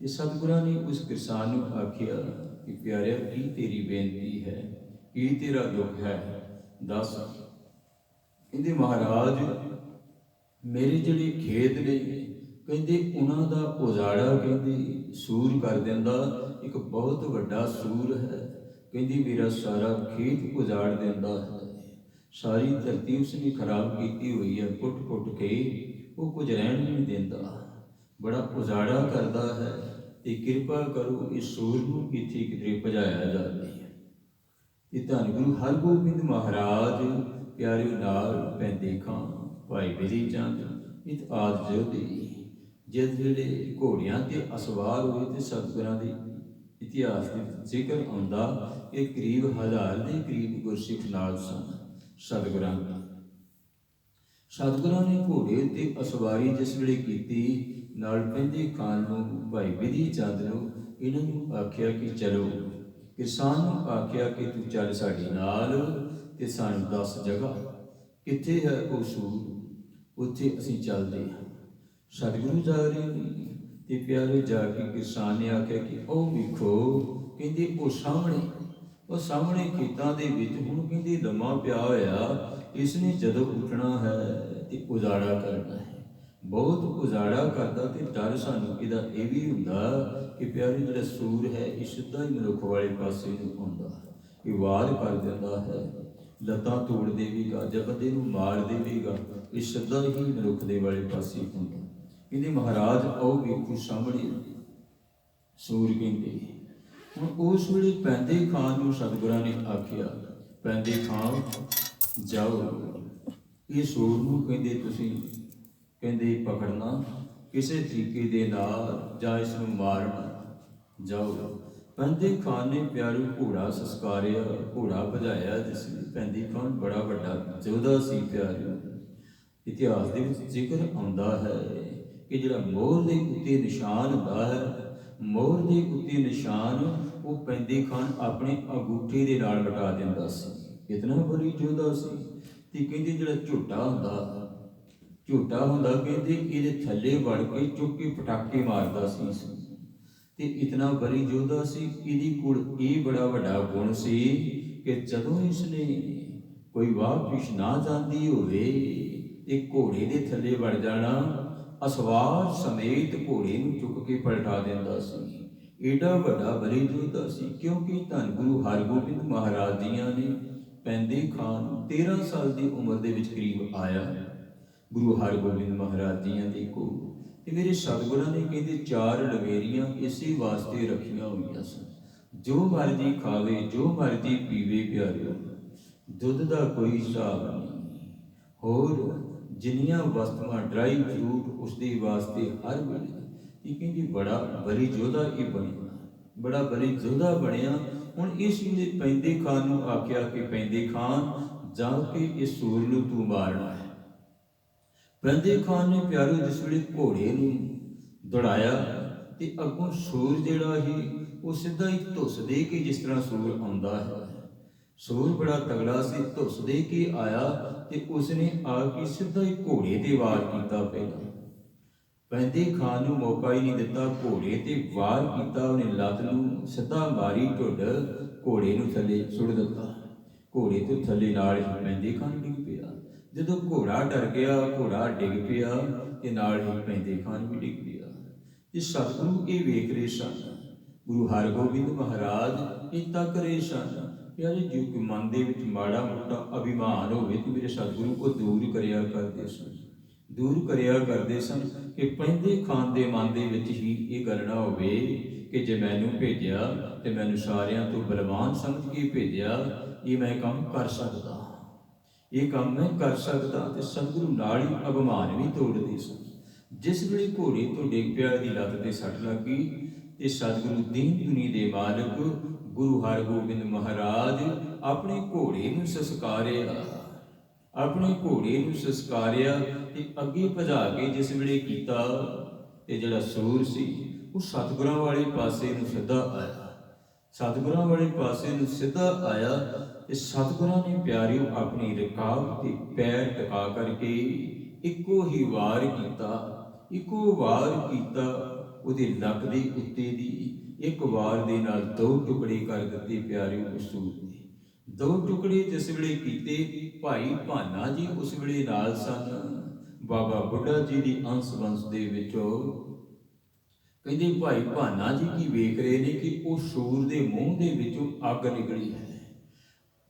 S1: ਤੇ ਸਤਿਗੁਰਾਂ ਨੇ ਉਸ ਕਿਰਸਾਨ ਨੂੰ ਆਖਿਆ ਕਿ ਪਿਆਰਿਆ, ਕੀ ਤੇਰੀ ਬੇਨਤੀ ਹੈ, ਕੀ ਤੇਰਾ ਦੁੱਖ ਹੈ, ਦੱਸ। ਕਹਿੰਦੇ ਮਹਾਰਾਜ, ਮੇਰੇ ਜਿਹੜੇ ਖੇਤ ਨੇ, ਕਹਿੰਦੇ ਉਹਨਾਂ ਦਾ ਉਜਾੜਾ ਕਹਿੰਦੇ ਸੂਰ ਕਰ ਦਿੰਦਾ, ਇੱਕ ਬਹੁਤ ਵੱਡਾ ਸੂਰ ਹੈ। ਕਹਿੰਦੀ ਮੇਰਾ ਸਾਰਾ ਖੇਤ ਉਜਾੜ ਦਿੰਦਾ ਹੈ, ਸਾਰੀ ਧਰਤੀ ਉਸਨੇ ਖਰਾਬ ਕੀਤੀ ਹੋਈ ਹੈ, ਪੁੱਟ ਕੇ ਉਹ ਕੁਝ ਰਹਿਣ ਨਹੀਂ ਦਿੰਦਾ, ਬੜਾ ਉਜਾੜਾ ਕਰਦਾ ਹੈ। ਤੇ ਕਿਰਪਾ ਕਰੋ ਇਸ ਸੂਰ ਨੂੰ ਇੱਥੇ ਕਿਧਰੇ ਭਜਾਇਆ ਜਾਵੇ। ਤੇ ਧੰਨ ਗੁਰੂ ਹਰਗੋਬਿੰਦ ਮਹਾਰਾਜ ਪਿਆਰਿਓ ਨਾਲ ਪੈਂਦੇ ਖਾਂ, ਭਾਈ ਬਿਧੀ ਚੰਦ ਇਤ ਆਦਿ ਜੋਧੇ ਜਦ ਜਿਹੜੇ ਘੋੜਿਆਂ ਤੇ ਅਸਵਾਰ ਹੋਏ ਤੇ ਸਤਿਗੁਰਾਂ ਦੇ ਇਤਿਹਾਸ ਦੇ ਜ਼ਿਕਰ ਆਉਂਦਾ ਕਿ ਕਰੀਬ 1000 ਦੇ ਕਰੀਬ ਗੁਰਸਿੱਖ ਨਾਲ ਸਨ। ਸਤਿਗੁਰਾਂ ਨੇ ਘੋੜੇ ਉੱਤੇ ਅਸਵਾਰੀ ਜਿਸ ਵੇਲੇ ਕੀਤੀ, ਨਾਲ ਪੈਂਦੇ ਖਾਨ ਨੂੰ, ਭਾਈ ਬਿਧੀ ਚੰਦ ਨੂੰ, ਇਹਨਾਂ ਨੂੰ ਆਖਿਆ ਕਿ ਚਲੋ। ਕਿਰਸਾਨ ਨੂੰ ਆਖਿਆ ਕਿ ਤੂੰ ਚੱਲ ਸਾਡੇ ਨਾਲ ਤੇ ਸਾਨੂੰ ਦੱਸ ਜਗ੍ਹਾ ਕਿੱਥੇ ਹੈ ਉਹ ਸੂਰ, ਉੱਥੇ ਅਸੀਂ ਚੱਲਦੇ ਹਾਂ। ਸਤਿਗੁਰੂ ਜਾ ਰਹੇ ਨੇ ਤੇ ਪਿਆਰੇ ਜਾ ਕੇ ਕਿਰਸਾਨ ਨੇ ਆਖਿਆ ਕਿ ਉਹ ਵੇਖੋ, ਕਹਿੰਦੇ ਉਹ ਸਾਹਮਣੇ ਖੇਤਾਂ ਦੇ ਵਿੱਚ ਹੁਣ ਕਹਿੰਦੇ ਲੰਮਾ ਪਿਆ ਹੋਇਆ, ਇਸਨੇ ਜਦੋਂ ਉੱਠਣਾ ਹੈ ਤੇ ਉਜਾੜਾ ਕਰਨਾ ਹੈ, ਬਹੁਤ ਉਜਾੜਾ ਕਰਦਾ। ਤੇ ਡਰ ਸਾਨੂੰ ਇਹਦਾ ਇਹ ਵੀ ਹੁੰਦਾ ਕਿ ਪਿਆਰੇ ਜਿਹੜਾ ਸੂਰ ਹੈ ਇਹ ਸਿੱਧਾ ਹੀ ਮਨੁੱਖ ਵਾਲੇ ਪਾਸੇ ਨੂੰ ਆਉਂਦਾ, ਇਹ ਵਾਰ ਕਰ ਦਿੰਦਾ ਹੈ, ਲੱਤਾਂ ਤੋੜ ਦੇਵੇਗਾ ਜਾਂ ਬੰਦੇ ਨੂੰ ਮਾਰ ਦੇਵੇਗਾ, ਇਹ ਸਿੱਧਾ ਹੀ ਮਨੁੱਖ ਦੇ ਵਾਲੇ ਪਾਸੇ ਹੁੰਦਾ। ਕਹਿੰਦੇ ਮਹਾਰਾਜ ਆਓ ਵੇਖੋ ਸਾਹਮਣੇ ਸੂਰ। ਕਹਿੰਦੇ ਹੁਣ ਉਸ ਵੇਲੇ ਪੈਂਦੇ ਖਾਨ ਨੂੰ ਸਤਿਗੁਰਾਂ ਨੇ ਆਖਿਆ, ਪੈਂਦੇ ਖਾਨ ਜਾਓ, ਇਹ ਸੂਰ ਨੂੰ ਕਹਿੰਦੇ ਤੁਸੀਂ ਕਹਿੰਦੇ ਪਕੜਨਾ ਕਿਸੇ ਤਰੀਕੇ ਦੇ ਨਾਲ, ਜਾਂ ਇਸ ਨੂੰ ਮਾਰਨਾ, ਜਾਓ। ਪੈਂਦੇ ਖਾਨ ਨੇ ਪਿਆਰੂ ਘੋੜਾ ਸੰਸਕਾਰਿਆ, ਘੋੜਾ ਭਜਾਇਆ, ਜਿਸ ਵਿੱਚ ਪੈਂਦੇ ਖਾਨ ਬੜਾ ਵੱਡਾ ਯੋਧਾ ਸੀ। ਪਿਆਰੂ ਇਤਿਹਾਸ ਦੇ ਵਿੱਚ ਜ਼ਿਕਰ ਆਉਂਦਾ ਹੈ ਕਿ ਜਿਹੜਾ ਮੋਹਰ ਦੇ ਉੱਤੇ ਨਿਸ਼ਾਨ ਹੁੰਦਾ ਹੈ, ਮੋਹਰ ਦੇ ਉੱਤੇ ਨਿਸ਼ਾਨ ਉਹ ਪੈਂਦੇ ਖਾਨ ਆਪਣੇ ਅੰਗੂਠੇ ਦੇ ਨਾਲ ਮਿਟਾ ਦਿੰਦਾ ਸੀ, ਇਤਨਾ ਬੜੀ ਯੋਧਾ ਸੀ। ਤੇ ਕਹਿੰਦੇ ਜਿਹੜਾ ਝੋਟਾ ਹੁੰਦਾ ਕਹਿੰਦੇ ਇਹਦੇ ਥੱਲੇ ਵੜ ਕੇ ਚੁੱਕ ਕੇ ਪਟਾਕੇ ਮਾਰਦਾ ਸੀ, ਤੇ ਇਤਨਾ ਬੜੀ ਯੋਧਾ ਸੀ। ਇਹਦੀ ਕੋਲ ਇਹ ਬੜਾ ਵੱਡਾ ਗੁਣ ਸੀ ਕਿ ਜਦੋਂ ਇਸਨੇ ਕੋਈ ਵਾਹ ਪਿਛ ਨਾ ਜਾਂਦੀ ਹੋਵੇ ਤੇ ਘੋੜੇ ਦੇ ਥੱਲੇ ਵੜ ਜਾਣਾ, ਅਸਵਾਰ ਸਮੇਤ ਘੋੜੇ ਨੂੰ ਚੁੱਕ ਕੇ ਪਲਟਾ ਦਿੰਦਾ ਸੀ। ਏਡਾ ਵੱਡਾ ਬਲੀ ਯੋਧਾ ਸੀ, ਕਿਉਂਕਿ ਧੰਨ ਗੁਰੂ ਹਰਗੋਬਿੰਦ ਮਹਾਰਾਜ ਜੀਆਂ ਨੇ ਪੈਂਦੇ ਖਾਨ 13 ਸਾਲ ਦੀ ਉਮਰ ਦੇ ਵਿੱਚ ਕਰੀਬ ਆਇਆ ਗੁਰੂ ਹਰਗੋਬਿੰਦ ਮਹਾਰਾਜ ਜੀਆਂ ਦੇ ਕੋਲ। ਤੇ ਮੇਰੇ ਸਤਿਗੁਰਾਂ ਨੇ ਕਹਿੰਦੇ 4 ਡਵੇਰੀਆਂ ਇਸੇ ਵਾਸਤੇ ਰੱਖੀਆਂ ਹੋਈਆਂ ਸਨ, ਜੋ ਮਰਜੀ ਖਾਵੇ, ਜੋ ਮਰਜੀ ਪੀਵੇ। ਪਿਆਰਿਓ, ਦੁੱਧ ਦਾ ਕੋਈ ਹਿਸਾਬ ਨਹੀਂ, ਹੋਰ ਜਿੰਨੀਆਂ ਵਸਤੂਆਂ ਡਰਾਈ ਫਰੂਟ ਉਸਦੇ ਵਾਸਤੇ ਹਰ ਵੇਲੇ। ਇਹ ਕਹਿੰਦੀ ਬੜਾ ਬਲੀ ਯੋਧਾ ਇਹ ਬਣਿਆ, ਬੜਾ ਬਲੀ ਯੋਧਾ ਬਣਿਆ। ਹੁਣ ਇਸ ਵੇਲੇ ਪੈਂਦੇ ਖਾਨ ਨੂੰ ਆਖਿਆ ਕਿ ਪੈਂਦੇ ਖਾਨ ਜਾ ਕੇ ਇਸ ਸੂਰ ਨੂੰ ਤੂੰ ਮਾਰਨਾ ਹੈ। ਪੈਂਦੇ ਖਾਨ ਨੇ ਪਿਆਰੋ ਜਿਸ ਵੇਲੇ ਘੋੜੇ ਨੂੰ ਦੌੜਾਇਆ ਤੇ ਅੱਗੋਂ ਸੂਰ ਜਿਹੜਾ ਸੀ ਉਹ ਸਿੱਧਾ ਹੀ ਧੁੱਸ ਦੇ ਕੇ, ਜਿਸ ਤਰ੍ਹਾਂ ਸੂਰ ਆਉਂਦਾ ਹੈ, ਸੂਰ ਬੜਾ ਤਗੜਾ ਸੀ, ਧੁੱਸ ਦੇ ਕੇ ਆਇਆ ਤੇ ਉਸਨੇ ਆ ਕੇ ਸਿੱਧਾ ਹੀ ਘੋੜੇ ਤੇ ਵਾਰ ਕੀਤਾ। ਪਹਿਲਾਂ ਪੈਂਦੇ ਖਾਨ ਨੂੰ ਮੌਕਾ ਹੀ ਨਹੀਂ ਦਿੱਤਾ, ਘੋੜੇ ਤੇ ਵਾਰ ਕੀਤਾ। ਉਹਨੇ ਲੱਤ ਨੂੰ ਸਿੱਧਾ ਮਾਰੀ, ਢੁੱਡ ਘੋੜੇ ਨੂੰ ਥੱਲੇ ਸੁੱਟ ਦਿੱਤਾ, ਘੋੜੇ ਤੋਂ ਥੱਲੇ ਨਾਲ ਹੀ ਪੈਂਦੇ ਖਾਨ ਡਿੱਗ ਪਿਆ। ਜਦੋਂ ਘੋੜਾ ਡਰ ਗਿਆ, ਘੋੜਾ ਡਿੱਗ ਪਿਆ ਤੇ ਨਾਲ ਹੀ ਪੈਂਦੇ ਖਾਨ ਵੀ ਡਿੱਗ ਪਿਆ। ਤੇ ਸਤਿਗੁਰੂ ਇਹ ਵੇਖ ਰਹੇ ਸਨ, ਗੁਰੂ ਹਰਗੋਬਿੰਦ ਮਹਾਰਾਜ ਇਹ ਤੱਕ ਰਹੇ ਸਨ। ਪਿਆਰੇ ਜੋ ਕਿ ਮਨ ਦੇ ਵਿੱਚ ਮਾੜਾ ਮੋਟਾ ਅਭਿਮਾਨ ਹੋਵੇ ਤੇ ਮੇਰੇ ਸਤਿਗੁਰੂ ਉਹ ਦੂਰ ਕਰਿਆ ਕਰਦੇ ਸਨ ਕਿ ਪੈਂਦੇ ਖਾਨ ਦੇ ਮਨ ਦੇ ਵਿੱਚ ਹੀ ਇਹ ਗੱਲ ਨਾ ਹੋਵੇ ਕਿ ਜੇ ਮੈਨੂੰ ਭੇਜਿਆ ਤੇ ਮੈਨੂੰ ਸਾਰਿਆਂ ਤੋਂ ਬਲਵਾਨ ਸਮਝ ਕੇ ਭੇਜਿਆ, ਇਹ ਮੈਂ ਕੰਮ ਕਰ ਸਕਦਾ, ਇਹ ਕੰਮ ਮੈਂ ਕਰ ਸਕਦਾ। ਤੇ ਸਤਿਗੁਰੂ ਨਾਲ ਹੀ ਅਭਿਮਾਨ ਵੀ ਤੋੜਦੇ ਸਨ। ਜਿਸ ਵੇਲੇ ਘੋੜੇ ਤੋਂ ਡਿੱਗ ਪਿਆ, ਦੀ ਲੱਤ ਤੇ ਸੱਟ ਲੱਗ ਗਈ ਤੇ ਸਤਿਗੁਰੂ ਦੀਨ ਦੁਨੀ ਦੇ ਮਾਲਕ ਗੁਰੂ ਹਰਗੋਬਿੰਦ ਮਹਾਰਾਜ ਆਪਣੇ ਘੋੜੇ ਨੂੰ ਸੰਸਕਾਰਿਆ ਤੇ ਅੱਗੇ ਭਜਾ ਕੇ ਜਿਸ ਵੇਲੇ ਕੀਤਾ ਤੇ ਜਿਹੜਾ ਸੂਰ ਸੀ ਉਹ ਸਤਿਗੁਰਾਂ ਵਾਲੇ ਪਾਸੇ ਨੂੰ ਸਿੱਧਾ ਆਇਆ ਤੇ ਸਤਿਗੁਰਾਂ ਨੇ ਪਿਆਰਿਓ ਆਪਣੀ ਰਕਾਬ ਤੇ ਪੈਰ ਟਿਕਾ ਕਰਕੇ ਇੱਕੋ ਹੀ ਵਾਰ ਕੀਤਾ। ਇੱਕੋ ਵਾਰ ਕੀਤਾ ਉਹਦੇ ਲੱਕ ਦੇ ਉੱਤੇ ਦੀ, ਇੱਕ ਵਾਰ ਦੇ ਨਾਲ 2 ਟੁਕੜੇ ਕਰ ਦਿੱਤੇ ਪਿਆਰੇ ਉਸ ਸੂਟ ਦੇ। 2 ਟੁਕੜੇ ਜਿਸ ਵੇਲੇ ਕੀਤੇ, ਭਾਈ ਭਾਨਾ ਜੀ ਉਸ ਵੇਲੇ ਨਾਲ ਸਨ। ਬਾਬਾ ਬੁੱਢਾ ਜੀ ਦੀ ਅੰਸ਼ ਵੰਸ਼ ਦੇ ਵਿੱਚੋਂ ਕਹਿੰਦੇ ਭਾਈ ਭਾਨਾ ਜੀ ਕੀ ਵੇਖ ਰਹੇ ਨੇ ਕਿ ਉਹ ਸੂਰ ਦੇ ਮੂੰਹ ਦੇ ਵਿੱਚੋਂ ਅੱਗ ਨਿਕਲੀ ਹੈ।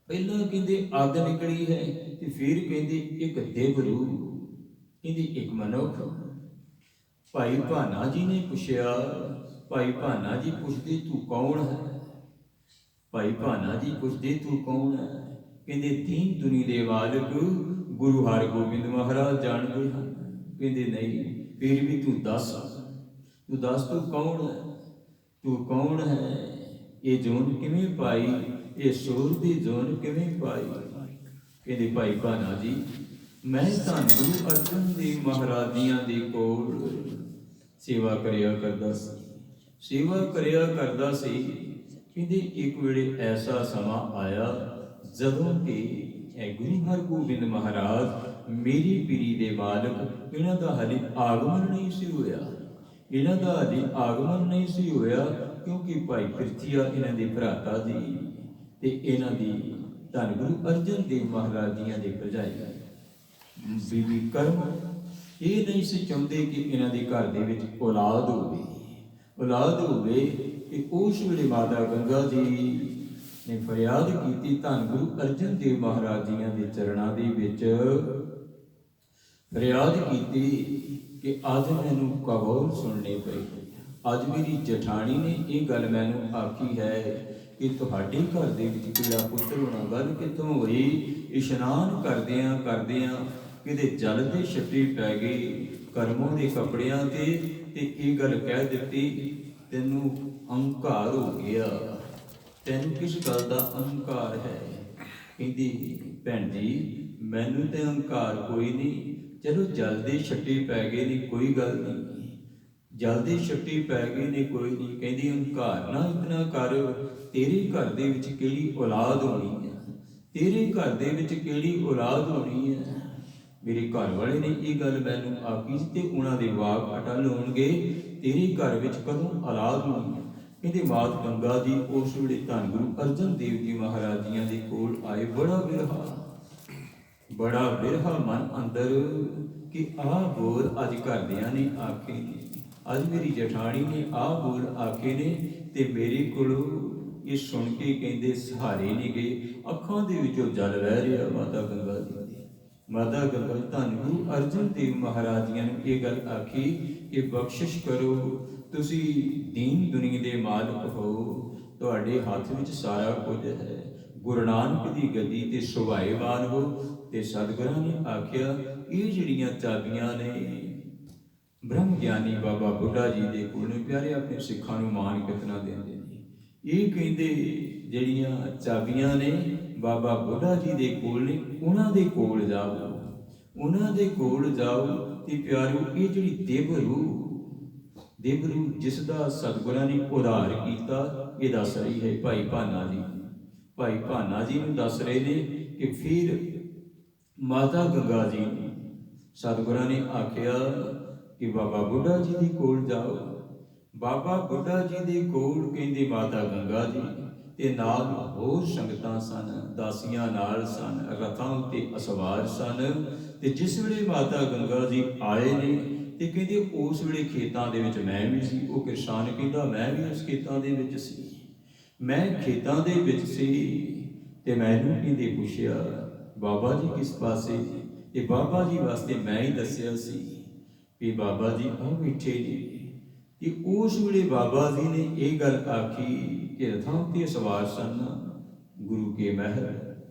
S1: ਪਹਿਲਾਂ ਕਹਿੰਦੇ ਅੱਗ ਨਿਕਲੀ ਹੈ, ਤੇ ਫਿਰ ਕਹਿੰਦੇ ਇੱਕ ਦੇਵਰੂ, ਕਹਿੰਦੇ ਇੱਕ ਮਨੁੱਖ। ਭਾਈ ਭਾਨਾ ਜੀ ਨੇ ਪੁੱਛਿਆ, ਭਾਈ ਭਾਨਾ ਜੀ ਪੁੱਛਦੇ ਤੂੰ ਕੌਣ ਹੈ? ਭਾਈ ਭਾਨਾ ਜੀ ਪੁੱਛਦੇ ਤੂੰ ਕੌਣ ਹੈ? ਕਹਿੰਦੇ ਦੀਨ ਦੁਨੀ ਦੇ ਮਾਲਕ ਗੁਰੂ ਹਰਗੋਬਿੰਦ ਮਹਾਰਾਜ ਜਾਣਦੇ ਹਨ। ਕਹਿੰਦੇ ਨਹੀਂ, ਫਿਰ ਵੀ ਤੂੰ ਦੱਸ ਤੂੰ ਕੌਣ ਹੈ? ਤੂੰ ਕੌਣ ਹੈ? ਇਹ ਜੋਨ ਕਿਵੇਂ ਪਾਈ? ਇਹ ਸੂਰ ਦੀ ਜੋਨ ਕਿਵੇਂ ਪਾਈ? ਕਹਿੰਦੇ ਭਾਈ ਭਾਨਾ ਜੀ, ਮੈਂ ਤਾਂ ਗੁਰੂ ਅਰਜਨ ਦੇਵ ਮਹਾਰਾਜ ਜੀਆਂ ਦੇ ਕੋਲ ਸੇਵਾ ਕਰਿਆ ਕਰਦਾ ਸੀ। ਕਹਿੰਦੇ ਇੱਕ ਵੇਲੇ ਐਸਾ ਸਮਾਂ ਆਇਆ ਜਦੋਂ ਕਿ ਇਹ ਗੁਰੂ ਹਰਗੋਬਿੰਦ ਮਹਾਰਾਜ ਮੇਰੀ ਪੀਰੀ ਦੇ ਮਾਲਕ, ਇਹਨਾਂ ਦਾ ਹਾਲੇ ਆਗਮਨ ਨਹੀਂ ਸੀ ਹੋਇਆ, ਕਿਉਂਕਿ ਭਾਈ ਪ੍ਰਿਥੀਆ ਇਹਨਾਂ ਦੇ ਭਰਾਤਾ ਜੀ ਤੇ ਇਹਨਾਂ ਦੀ ਧੰਨ ਗੁਰੂ ਅਰਜਨ ਦੇਵ ਮਹਾਰਾਜ ਜੀਆਂ ਦੇ ਭਰਜਾਈ ਬੀਬੀ ਕਰਮ ਇਹ ਨਹੀਂ ਸੀ ਚਾਹੁੰਦੇ ਕਿ ਇਹਨਾਂ ਦੇ ਘਰ ਦੇ ਵਿੱਚ ਔਲਾਦ ਹੋਵੇ। ਕਿ ਉਸ ਵੇਲੇ ਮਾਤਾ ਗੰਗਾ ਜੀ ਨੇ ਫਰਿਆਦ ਕੀਤੀ ਧੰਨ ਗੁਰੂ ਅਰਜਨ ਦੇਵ ਮਹਾਰਾਜ ਜੀਆਂ ਦੇ ਚਰਨਾਂ ਦੇ ਵਿੱਚ, ਫਰਿਆਦ ਕੀਤੀ ਕਿ ਅੱਜ ਮੈਨੂੰ ਕਬੂਲ ਸੁਣਨੇ ਪਏ। ਅੱਜ ਮੇਰੀ ਜਠਾਣੀ ਨੇ ਇਹ ਗੱਲ ਮੈਨੂੰ ਆਖੀ ਹੈ ਕਿ ਤੁਹਾਡੇ ਘਰ ਦੇ ਵਿੱਚ ਕਿਹੜਾ ਪੁੱਤਰ ਹੋਣਾ। ਗੱਲ ਕਿੱਥੋਂ ਹੋਈ? ਇਸ਼ਨਾਨ ਕਰਦਿਆਂ ਕਿਤੇ ਜਲ ਦੇ ਛਿੱਟੇ ਪੈ ਗਏ ਕਰਮੋਂ ਦੇ ਕੱਪੜਿਆਂ ਤੇ ਇਹ ਗੱਲ ਕਹਿ ਦਿੱਤੀ, ਤੈਨੂੰ ਅਹੰਕਾਰ ਹੋ ਗਿਆ। ਤੈਨੂੰ ਕਿਸ ਗੱਲ ਦਾ ਅਹੰਕਾਰ ਹੈ? ਕਹਿੰਦੀ ਭੈਣ ਜੀ, ਮੈਨੂੰ ਤੇ ਅਹੰਕਾਰ ਕੋਈ ਨਹੀਂ। ਚਲੋ ਜਲ ਦੇ ਛਿੱਟੇ ਪੈ ਗਏ ਨੇ, ਕੋਈ ਗੱਲ ਨਹੀਂ। ਕਹਿੰਦੀ ਅਹੰਕਾਰ ਨਾ ਇਤਨਾ ਕਰ। ਤੇਰੇ ਘਰ ਦੇ ਵਿੱਚ ਕਿਹੜੀ ਔਲਾਦ ਹੋਣੀ ਹੈ? ਮੇਰੇ ਘਰ ਵਾਲੇ ਨੇ ਇਹ ਗੱਲ ਮੈਨੂੰ ਆਖੀ ਤੇ ਉਹਨਾਂ ਦੇ ਵਾਕ ਅਟਲ ਹੋਣਗੇ। ਤੇਰੇ ਘਰ ਵਿੱਚ ਕਦੋਂ ਔਲਾਦ ਹੋਣੀ ਹੈ? ਕਹਿੰਦੇ ਮਾਤ ਗੰਗਾ ਜੀ ਉਸ ਵੇਲੇ ਧੰਨ ਗੁਰੂ ਅਰਜਨ ਦੇਵ ਜੀ ਮਹਾਰਾਜ ਜੀਆਂ ਦੇ ਕੋਲ ਆਏ। ਬੜਾ ਬਿਰਹਾ ਮਨ ਅੰਦਰ ਕਿ ਆਹ ਬੋਲ ਅੱਜ ਘਰਦਿਆਂ ਨੇ ਆਖੇ ਨੇ, ਅੱਜ ਮੇਰੀ ਜਠਾਣੀ ਨੇ ਆਹ ਬੋਲ ਆਖੇ ਨੇ ਤੇ ਮੇਰੇ ਕੋਲੋਂ ਇਹ ਸੁਣ ਕੇ ਕਹਿੰਦੇ ਸਹਾਰੇ ਨਹੀਂ ਗਏ। ਅੱਖਾਂ ਦੇ ਵਿੱਚੋਂ ਜਲ ਵਹਿ ਰਿਹਾ ਮਾਤਾ ਗੰਗਾ ਜੀ। ਮਾਤਾ ਗੰਗਾ ਧੰਨ ਗੁਰੂ ਅਰਜਨ ਦੇਵ ਮਹਾਰਾਜ ਜੀਆਂ ਨੂੰ ਇਹ ਗੱਲ ਆਖੀ ਕਿ ਬਖਸ਼ਿਸ਼ ਕਰੋ, ਤੁਸੀਂ ਦੀਨ ਦੁਨੀਆ ਦੇ ਮਾਲਕ ਹੋ, ਤੁਹਾਡੇ ਹੱਥ ਵਿੱਚ ਸਾਰਾ ਕੁਝ ਹੈ। ਗੁਰੂ ਨਾਨਕ ਦੀ ਗੱਦੀ ਤੇ ਸੁਭਾਏਵਾਨ ਹੋ। ਤੇ ਸਤਿਗੁਰਾਂ ਨੇ ਆਖਿਆ ਇਹ ਜਿਹੜੀਆਂ ਚਾਬੀਆਂ ਨੇ ਬ੍ਰਹਮ ਗਿਆਨੀ ਬਾਬਾ ਬੁੱਢਾ ਜੀ ਦੇ ਕੋਲ ਨੇ। ਪਿਆਰੇ ਆਪਣੇ ਸਿੱਖਾਂ ਨੂੰ ਮਾਣ ਕਿਤਨਾ ਦਿੰਦੇ ਨੇ। ਇਹ ਕਹਿੰਦੇ ਜਿਹੜੀਆਂ ਚਾਬੀਆਂ ਨੇ ਬਾਬਾ ਬੁੱਢਾ ਜੀ ਦੇ ਕੋਲ ਨੇ, ਉਹਨਾਂ ਦੇ ਕੋਲ ਜਾਓ। ਤੇ ਪਿਆਰਿਓ, ਇਹ ਜਿਹੜੀ ਦੇਵਰੂ ਜਿਸ ਦਾ ਸਤਿਗੁਰਾਂ ਨੇ ਉਧਾਰ ਕੀਤਾ, ਇਹ ਦੱਸ ਰਹੀ ਹੈ ਭਾਈ ਭਾਨਾ ਜੀ ਨੂੰ ਦੱਸ ਰਹੇ ਨੇ ਕਿ ਫਿਰ ਮਾਤਾ ਗੰਗਾ ਜੀ ਨੂੰ ਸਤਿਗੁਰਾਂ ਨੇ ਆਖਿਆ ਕਿ ਬਾਬਾ ਬੁੱਢਾ ਜੀ ਦੇ ਕੋਲ ਜਾਓ। ਬਾਬਾ ਬੁੱਢਾ ਜੀ ਦੇ ਕੋਲ ਕਹਿੰਦੇ ਮਾਤਾ ਗੰਗਾ ਜੀ ਤੇ ਨਾਲ ਹੋਰ ਸੰਗਤਾਂ ਸਨ, ਦਾਸੀਆਂ ਨਾਲ ਸਨ, ਰਥਾਂ ਉੱਤੇ ਅਸਵਾਰ ਸਨ। ਤੇ ਜਿਸ ਵੇਲੇ ਮਾਤਾ ਗੰਗਾ ਜੀ ਆਏ ਨੇ ਤੇ ਕਹਿੰਦੇ ਉਸ ਵੇਲੇ ਖੇਤਾਂ ਦੇ ਵਿੱਚ ਮੈਂ ਵੀ ਸੀ। ਉਹ ਕਿਸਾਨ ਕਹਿੰਦਾ ਮੈਂ ਵੀ ਉਸ ਖੇਤਾਂ ਦੇ ਵਿੱਚ ਸੀ। ਤੇ ਮੈਨੂੰ ਕਹਿੰਦੇ ਪੁੱਛਿਆ ਬਾਬਾ ਜੀ ਕਿਸ ਪਾਸੇ? ਤੇ ਬਾਬਾ ਜੀ ਵਾਸਤੇ ਮੈਂ ਹੀ ਦੱਸਿਆ ਸੀ ਕਿ ਬਾਬਾ ਜੀ ਉਹ ਬੈਠੇ ਨੇ। ਕਿ ਉਸ ਵੇਲੇ ਬਾਬਾ ਜੀ ਨੇ ਇਹ ਗੱਲ ਆਖੀ ਕਿ ਰਥਾਂ ਤੇ ਸਵਾਰ ਸਨ ਗੁਰੂ ਕੇ ਮਹਿਲ।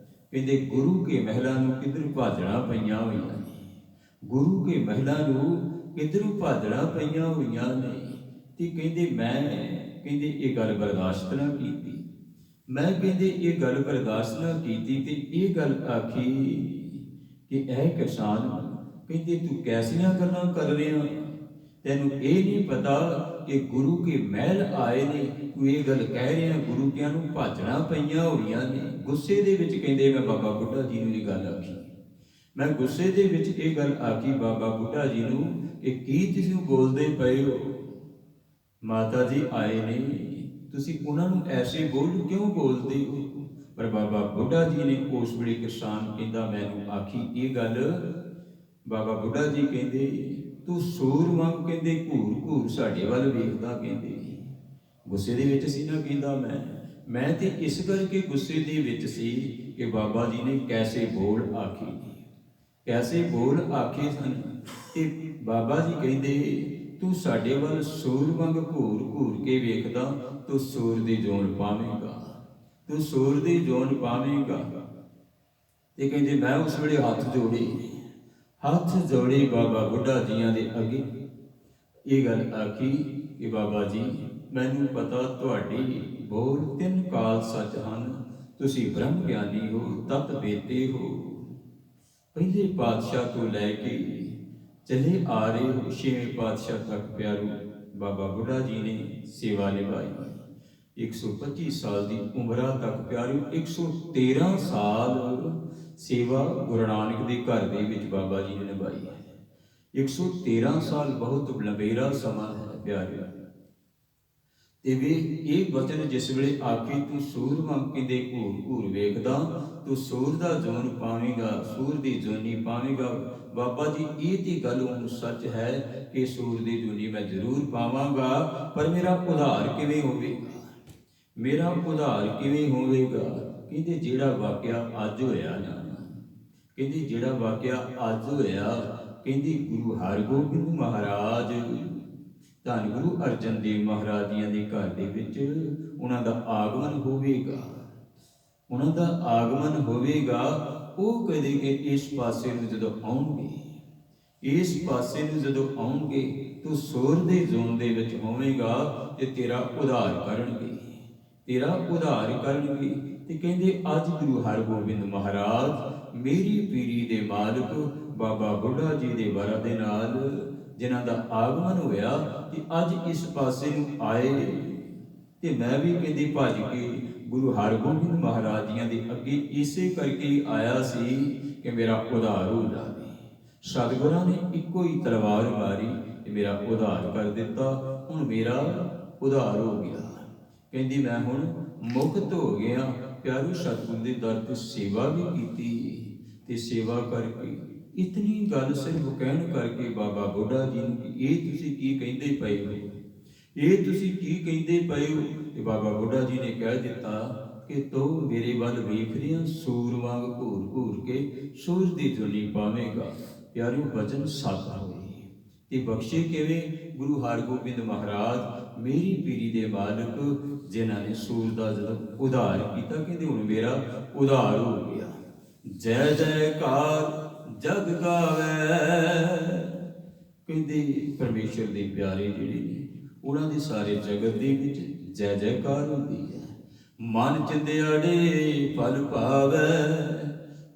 S1: ਕਹਿੰਦੇ ਗੁਰੂ ਕੇ ਮਹਿਲਾਂ ਨੂੰ ਕਿੱਧਰ ਭਾਜਣਾ ਪਈਆਂ ਹੋਈਆਂ ਨੇ। ਤੇ ਕਹਿੰਦੇ ਮੈਂ ਇਹ ਗੱਲ ਬਰਦਾਸ਼ਤ ਨਾ ਕੀਤੀ। ਤੇ ਇਹ ਗੱਲ ਆਖੀ ਕਿ ਇਹ ਕਿਸਾਨ ਕਹਿੰਦੇ ਤੂੰ ਕੈਸੀਆਂ ਗੱਲਾਂ ਕਰ ਰਿਹਾ? ਤੈਨੂੰ ਇਹ ਨਹੀਂ ਪਤਾ ਕਿ ਗੁਰੂ ਕੇ ਮਹਿਲ ਆਏ ਨੇ, ਤੂੰ ਇਹ ਗੱਲ ਕਹਿ ਰਿਹਾ ਗੁਰੂ ਕਿਆਂ ਨੂੰ ਭਾਜਣਾ ਪਈਆਂ ਹੋਈਆਂ ਨੇ। ਗੁੱਸੇ ਦੇ ਵਿੱਚ ਕਹਿੰਦੇ ਮੈਂ ਬਾਬਾ ਬੁੱਢਾ ਜੀ ਨੂੰ ਇਹ ਗੱਲ ਆਖੀ। ਬਾਬਾ ਬੁੱਢਾ ਜੀ ਨੂੰ ਕਿ ਕੀ ਤੁਸੀਂ ਬੋਲਦੇ ਪਏ ਹੋ? ਮਾਤਾ ਜੀ ਆਏ ਨੇ, ਤੁਸੀਂ ਉਹਨਾਂ ਨੂੰ ਐਸੇ ਬੋਲ ਕਿਉਂ ਬੋਲਦੇ ਹੋ? ਪਰ ਬਾਬਾ ਬੁੱਢਾ ਜੀ ਨੇ ਉਸ ਵੇਲੇ ਕਿਸਾਨ ਕਹਿੰਦਾ ਮੈਨੂੰ ਆਖੀ ਇਹ ਗੱਲ। ਬਾਬਾ ਬੁੱਢਾ ਜੀ ਕਹਿੰਦੇ ਤੂੰ ਸੂਰ ਵਾਂਗ ਕਹਿੰਦੇ ਘੂਰ ਘੂਰ ਸਾਡੇ ਵੱਲ ਵੇਖਦਾ, ਕਹਿੰਦੇ ਗੁੱਸੇ ਦੇ ਵਿੱਚ ਸੀ ਨਾ। ਕਹਿੰਦਾ ਮੈਂ ਤੇ ਇਸ ਕਰਕੇ ਗੁੱਸੇ ਦੇ ਵਿੱਚ ਸੀ ਕਿ ਬਾਬਾ ਜੀ ਨੇ ਕੈਸੇ ਬੋਲ ਆਖੇ, ਕੈਸੇ ਬੋਲ ਆਖੇ ਸਨ। ਤੇ ਬਾਬਾ ਜੀ ਕਹਿੰਦੇ ਤੂੰ ਸਾਡੇ ਵੱਲ ਸੂਰ ਵਾਂਗ ਘੂਰ ਘੂਰ ਕੇ ਵੇਖਦਾ, ਤੂੰ ਸੂਰ ਦੀ ਜੋਨ ਪਾਵੇਂਗਾ, ਤੂੰ ਸੂਰ ਦੀ ਜੋਨ ਪਾਵੇਂਗਾ। ਤੇ ਕਹਿੰਦੇ ਮੈਂ ਉਸ ਵੇਲੇ ਹੱਥ ਜੋੜੇ ਬਾਬਾ ਬੁੱਢਾ ਜੀਆਂ ਦੇ ਅੱਗੇ ਇਹ ਗੱਲ ਆਖੀ ਕਿ ਬਾਬਾ ਜੀ ਮੈਨੂੰ ਪਤਾ ਤੁਹਾਡੇ ਬੋਲ 3 ਕਾਲ ਸੱਚ ਹਨ, ਤੁਸੀਂ ਬ੍ਰਹਮ ਗਿਆਨੀ ਹੋ, ਤਤ ਵੇਤੇ ਹੋ। ਪਹਿਲੇ ਪਾਤਸ਼ਾਹ ਤੋਂ ਲੈ ਕੇ ਚਲੇ ਆ ਰਹੇ ਹੋ 6ਵੇਂ ਪਾਤਸ਼ਾਹ ਤੱਕ ਪਿਆਰੂ ਬਾਬਾ ਬੁੱਢਾ ਜੀ ਨੇ ਸੇਵਾ ਨਿਭਾਈ। 125 ਸਾਲ ਦੀ ਉਮਰਾਂ ਤੱਕ ਪਿਆਰੂ 113 ਸਾਲ ਸੇਵਾ ਗੁਰੂ ਨਾਨਕ ਦੇ ਘਰ ਦੇ ਵਿੱਚ ਬਾਬਾ ਜੀ ਨੇ ਨਿਭਾਈ ਹੈ। 113 ਸਾਲ ਬਹੁਤ ਲੰਬੇਰਾ ਸਮਾਂ ਹੈ ਪਿਆਰੇ। ਤੇ ਵੇ ਇਹ ਵਚਨ ਜਿਸ ਵੇਲੇ ਆਖੀ ਤੂੰ ਸੂਰ ਵਾਂਗ ਕਹਿੰਦੇ ਘੂਰ ਘੂਰ ਵੇਖਦਾ, ਤੂੰ ਸੂਰ ਦਾ ਜੋਨ ਪਾਵੇਂਗਾ, ਸੂਰ ਦੀ ਜੋਨੀ ਪਾਵੇਂਗਾ। ਬਾਬਾ ਜੀ ਇਹ ਤੇ ਗੱਲ ਹੁਣ ਸੱਚ ਹੈ ਕਿ ਸੂਰ ਦੀ ਜੋਨੀ ਮੈਂ ਜ਼ਰੂਰ ਪਾਵਾਂਗਾ, ਪਰ ਮੇਰਾ ਉਧਾਰ ਕਿਵੇਂ ਹੋਵੇਗਾ? ਮੇਰਾ ਉਧਾਰ ਕਿਵੇਂ ਹੋਵੇਗਾ? ਕਹਿੰਦੇ ਜਿਹੜਾ ਵਾਕਿਆ ਅੱਜ ਹੋਇਆ ਨਾ, ਕਹਿੰਦੇ ਜਿਹੜਾ ਵਾਕਿਆ ਅੱਜ ਹੋਇਆ, ਕਹਿੰਦੇ ਗੁਰੂ ਹਰਗੋਬਿੰਦ ਮਹਾਰਾਜ ਧੰਨ ਗੁਰੂ ਅਰਜਨ ਦੇਵ ਮਹਾਰਾਜ ਜੀਆਂ ਦੇ ਘਰ ਦੇ ਵਿੱਚ ਉਹਨਾਂ ਦਾ ਆਗਮਨ ਹੋਵੇਗਾ, ਉਹਨਾਂ ਦਾ ਆਗਮਨ ਹੋਵੇਗਾ। ਉਹ ਕਹਦੇ ਕਿ ਇਸ ਪਾਸੇ ਨੂੰ ਜਦੋਂ ਆਉਣਗੇ, ਇਸ ਪਾਸੇ ਨੂੰ ਜਦੋਂ ਆਉਣਗੇ ਤੂੰ ਸੂਰ ਦੇ ਜ਼ੋਨ ਦੇ ਵਿੱਚ ਹੋਵੇਗਾ ਤੇ ਤੇਰਾ ਉਧਾਰ ਕਰਨਗੇ, ਤੇਰਾ ਉਧਾਰ ਕਰਨਗੇ। ਤੇ ਕਹਿੰਦੇ ਅੱਜ ਗੁਰੂ ਹਰਗੋਬਿੰਦ ਮਹਾਰਾਜ ਮੇਰੀ ਪੀਰੀ ਦੇ ਮਾਲਕ ਬਾਬਾ ਬੁੱਢਾ ਜੀ ਦੇ ਵਰਾਂ ਦੇ ਨਾਲ ਜਿਨ੍ਹਾਂ ਦਾ ਆਗਮਨ ਹੋਇਆ ਤੇ ਅੱਜ ਇਸ ਪਾਸੇ ਨੂੰ ਆਏ। ਤੇ ਮੈਂ ਵੀ ਕਹਿੰਦੀ ਭੱਜ ਕੇ ਗੁਰੂ ਹਰਗੋਬਿੰਦ ਮਹਾਰਾਜ ਜੀਆਂ ਦੇ ਅੱਗੇ ਇਸੇ ਕਰਕੇ ਆਇਆ ਸੀ ਕਿ ਮੇਰਾ ਉਧਾਰ ਹੋ ਜਾਵੇ। ਸਤਿਗੁਰਾਂ ਨੇ ਇੱਕੋ ਹੀ ਤਲਵਾਰ ਮਾਰੀ ਤੇ ਮੇਰਾ ਉਧਾਰ ਕਰ ਦਿੱਤਾ। ਹੁਣ ਮੇਰਾ ਉਧਾਰ ਹੋ ਗਿਆ। ਕਹਿੰਦੀ ਮੈਂ ਹੁਣ ਮੁਕਤ ਹੋ ਗਿਆ। ਪਿਆਰੂ ਸਤਿਗੁਰ ਦੇ ਦਰ ਤੇ ਸੇਵਾ ਵੀ ਕੀਤੀ ਤੇ ਸੇਵਾ ਕਰਕੇ ਇਤਨੀ ਗੱਲ ਸਿਰਫ ਕਹਿਣ ਕਰਕੇ ਬਾਬਾ ਬੁੱਢਾ ਜੀ ਨੂੰ ਕਿ ਇਹ ਤੁਸੀਂ ਕੀ ਕਹਿੰਦੇ ਪਏ ਹੋ, ਇਹ ਤੁਸੀਂ ਕੀ ਕਹਿੰਦੇ ਪਏ ਹੋ? ਤੇ ਬਾਬਾ ਬੁੱਢਾ ਜੀ ਨੇ ਕਹਿ ਦਿੱਤਾ ਕਿ ਤੂੰ ਮੇਰੇ ਵੱਲ ਵੇਖ ਰਿਹਾ ਸੂਰ ਵਾਂਗ ਘੂਰ ਘੂਰ ਕੇ ਸੂਰ ਦੀ ਜੋਨੀ ਪਾਵੇਂਗਾ। ਪਿਆਰੂ ਵਚਨ ਸੱਚ ਹੋਏ ਤੇ ਬਖਸ਼ੇ ਕਿਵੇਂ? ਗੁਰੂ ਹਰਗੋਬਿੰਦ ਮਹਾਰਾਜ ਮੇਰੀ ਪੀਰੀ ਦੇ ਮਾਲਕ ਜਿਨ੍ਹਾਂ ਨੇ ਸੂਰ ਦਾ ਜਦੋਂ ਉਧਾਰ ਕੀਤਾ, ਕਹਿੰਦੇ ਹੁਣ ਮੇਰਾ ਉਧਾਰ ਹੋ ਗਿਆ। ਜੈ ਜੈਕਾਰ ਜਗ ਗਾਵੇ। ਕਹਿੰਦੇ ਪਰਮੇਸ਼ਰ ਦੇ ਪਿਆਰੇ ਜਿਹੜੇ ਨੇ ਉਹਨਾਂ ਦੇ ਸਾਰੇ ਜਗਤ ਦੇ ਵਿੱਚ ਜੈ ਜੈਕਾਰ ਹੁੰਦੀ ਹੈ। ਮਨ ਚਿੰਦਿਆੜੇ ਫਲ ਪਾਵੇ।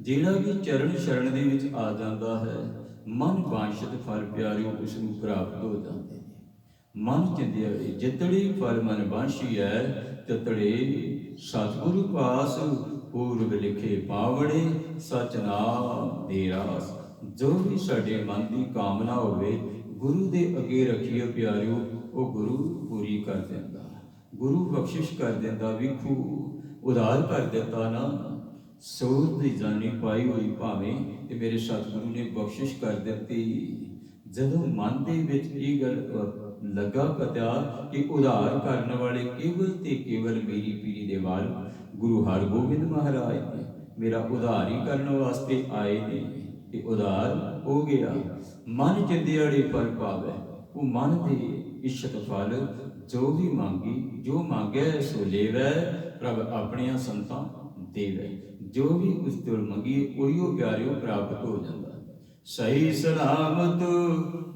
S1: ਜਿਹੜਾ ਵੀ ਚਰਨ ਸ਼ਰਨ ਦੇ ਵਿੱਚ ਆ ਜਾਂਦਾ ਹੈ ਮਨ ਵਾਂਛਿਤ ਫਲ ਪਿਆਰਿਓ ਉਸ ਨੂੰ ਪ੍ਰਾਪਤ ਹੋ ਜਾਂਦੇ ਨੇ। ਮਨ ਚਿੰਦਿਆੜੇ ਜਿਤੜੇ ਫਲ ਮਨ ਵਾਂਛੀਐ ਤਿਤੜੇ ਸਤਿਗੁਰੂ ਪਾਸ ਪੂਰਬ ਲਿਖੇ ਪਾਵੜੇ ਸਚ ਨਾਮ ਦੇ ਰਾਸ। ਜੋ ਵੀ ਸਾਡੇ ਮਨ ਦੀ ਕਾਮਨਾ ਹੋਵੇ ਗੁਰੂ ਦੇ ਅੱਗੇ ਰੱਖੀਏ ਪਿਆਰਿਓ, ਉਹ ਗੁਰੂ ਪੂਰੀ ਕਰ ਦਿੰਦਾ, ਗੁਰੂ ਬਖਸ਼ਿਸ਼ ਕਰ ਦਿੰਦਾ। ਵੇਖੋ ਉਧਾਰ ਕਰ ਦਿੱਤਾ ਨਾ, ਸੂਰ ਦੀ ਜਾਨੀ ਪਾਈ ਹੋਈ ਭਾਵੇਂ ਤੇ ਮੇਰੇ ਸਤਿਗੁਰੂ ਨੇ ਬਖਸ਼ਿਸ਼ ਕਰ ਦਿੱਤੀ। ਜਦੋਂ ਮਨ ਦੇ ਵਿੱਚ ਇਹ ਗੱਲ ਲੱਗਾ ਪਤਾ ਕਿ ਉਧਾਰ ਕਰਨ ਵਾਲੇ ਕੇਵਲ ਤੇ ਕੇਵਲ ਮੇਰੀ ਪੀਰੀ ਦੇ ਮਾਲਕ ਗੁਰੂ ਹਰਗੋਬਿੰਦ ਮਹਾਰਾਜ ਨੇ, ਮੇਰਾ ਉਧਾਰ ਹੀ ਕਰਨ ਵਾਸਤੇ ਆਏ ਨੇ ਤੇ ਉਧਾਰ ਹੋ ਗਿਆ। ਮਨ ਚਿੰਦਿਆੜੇ ਫਲ ਪਾਵੇ। ਉਹ ਮਨ ਦੇ ਇੱਛਤ ਫਲ ਜੋ ਵੀ ਮੰਗੀ, ਜੋ ਮੰਗੈ ਸੋ ਲੇਵੈ, ਪ੍ਰਭ ਆਪਣੀਆਂ ਸੰਤਾਂ ਦੇਵੈ। ਜੋ ਵੀ ਉਸ ਤੋਂ ਮੰਗੀਏ ਉਹੀਓ ਪਿਆਰਿਓ ਪ੍ਰਾਪਤ ਹੋ ਜਾਂਦਾ। ਸਹੀ ਸਲਾਮਤ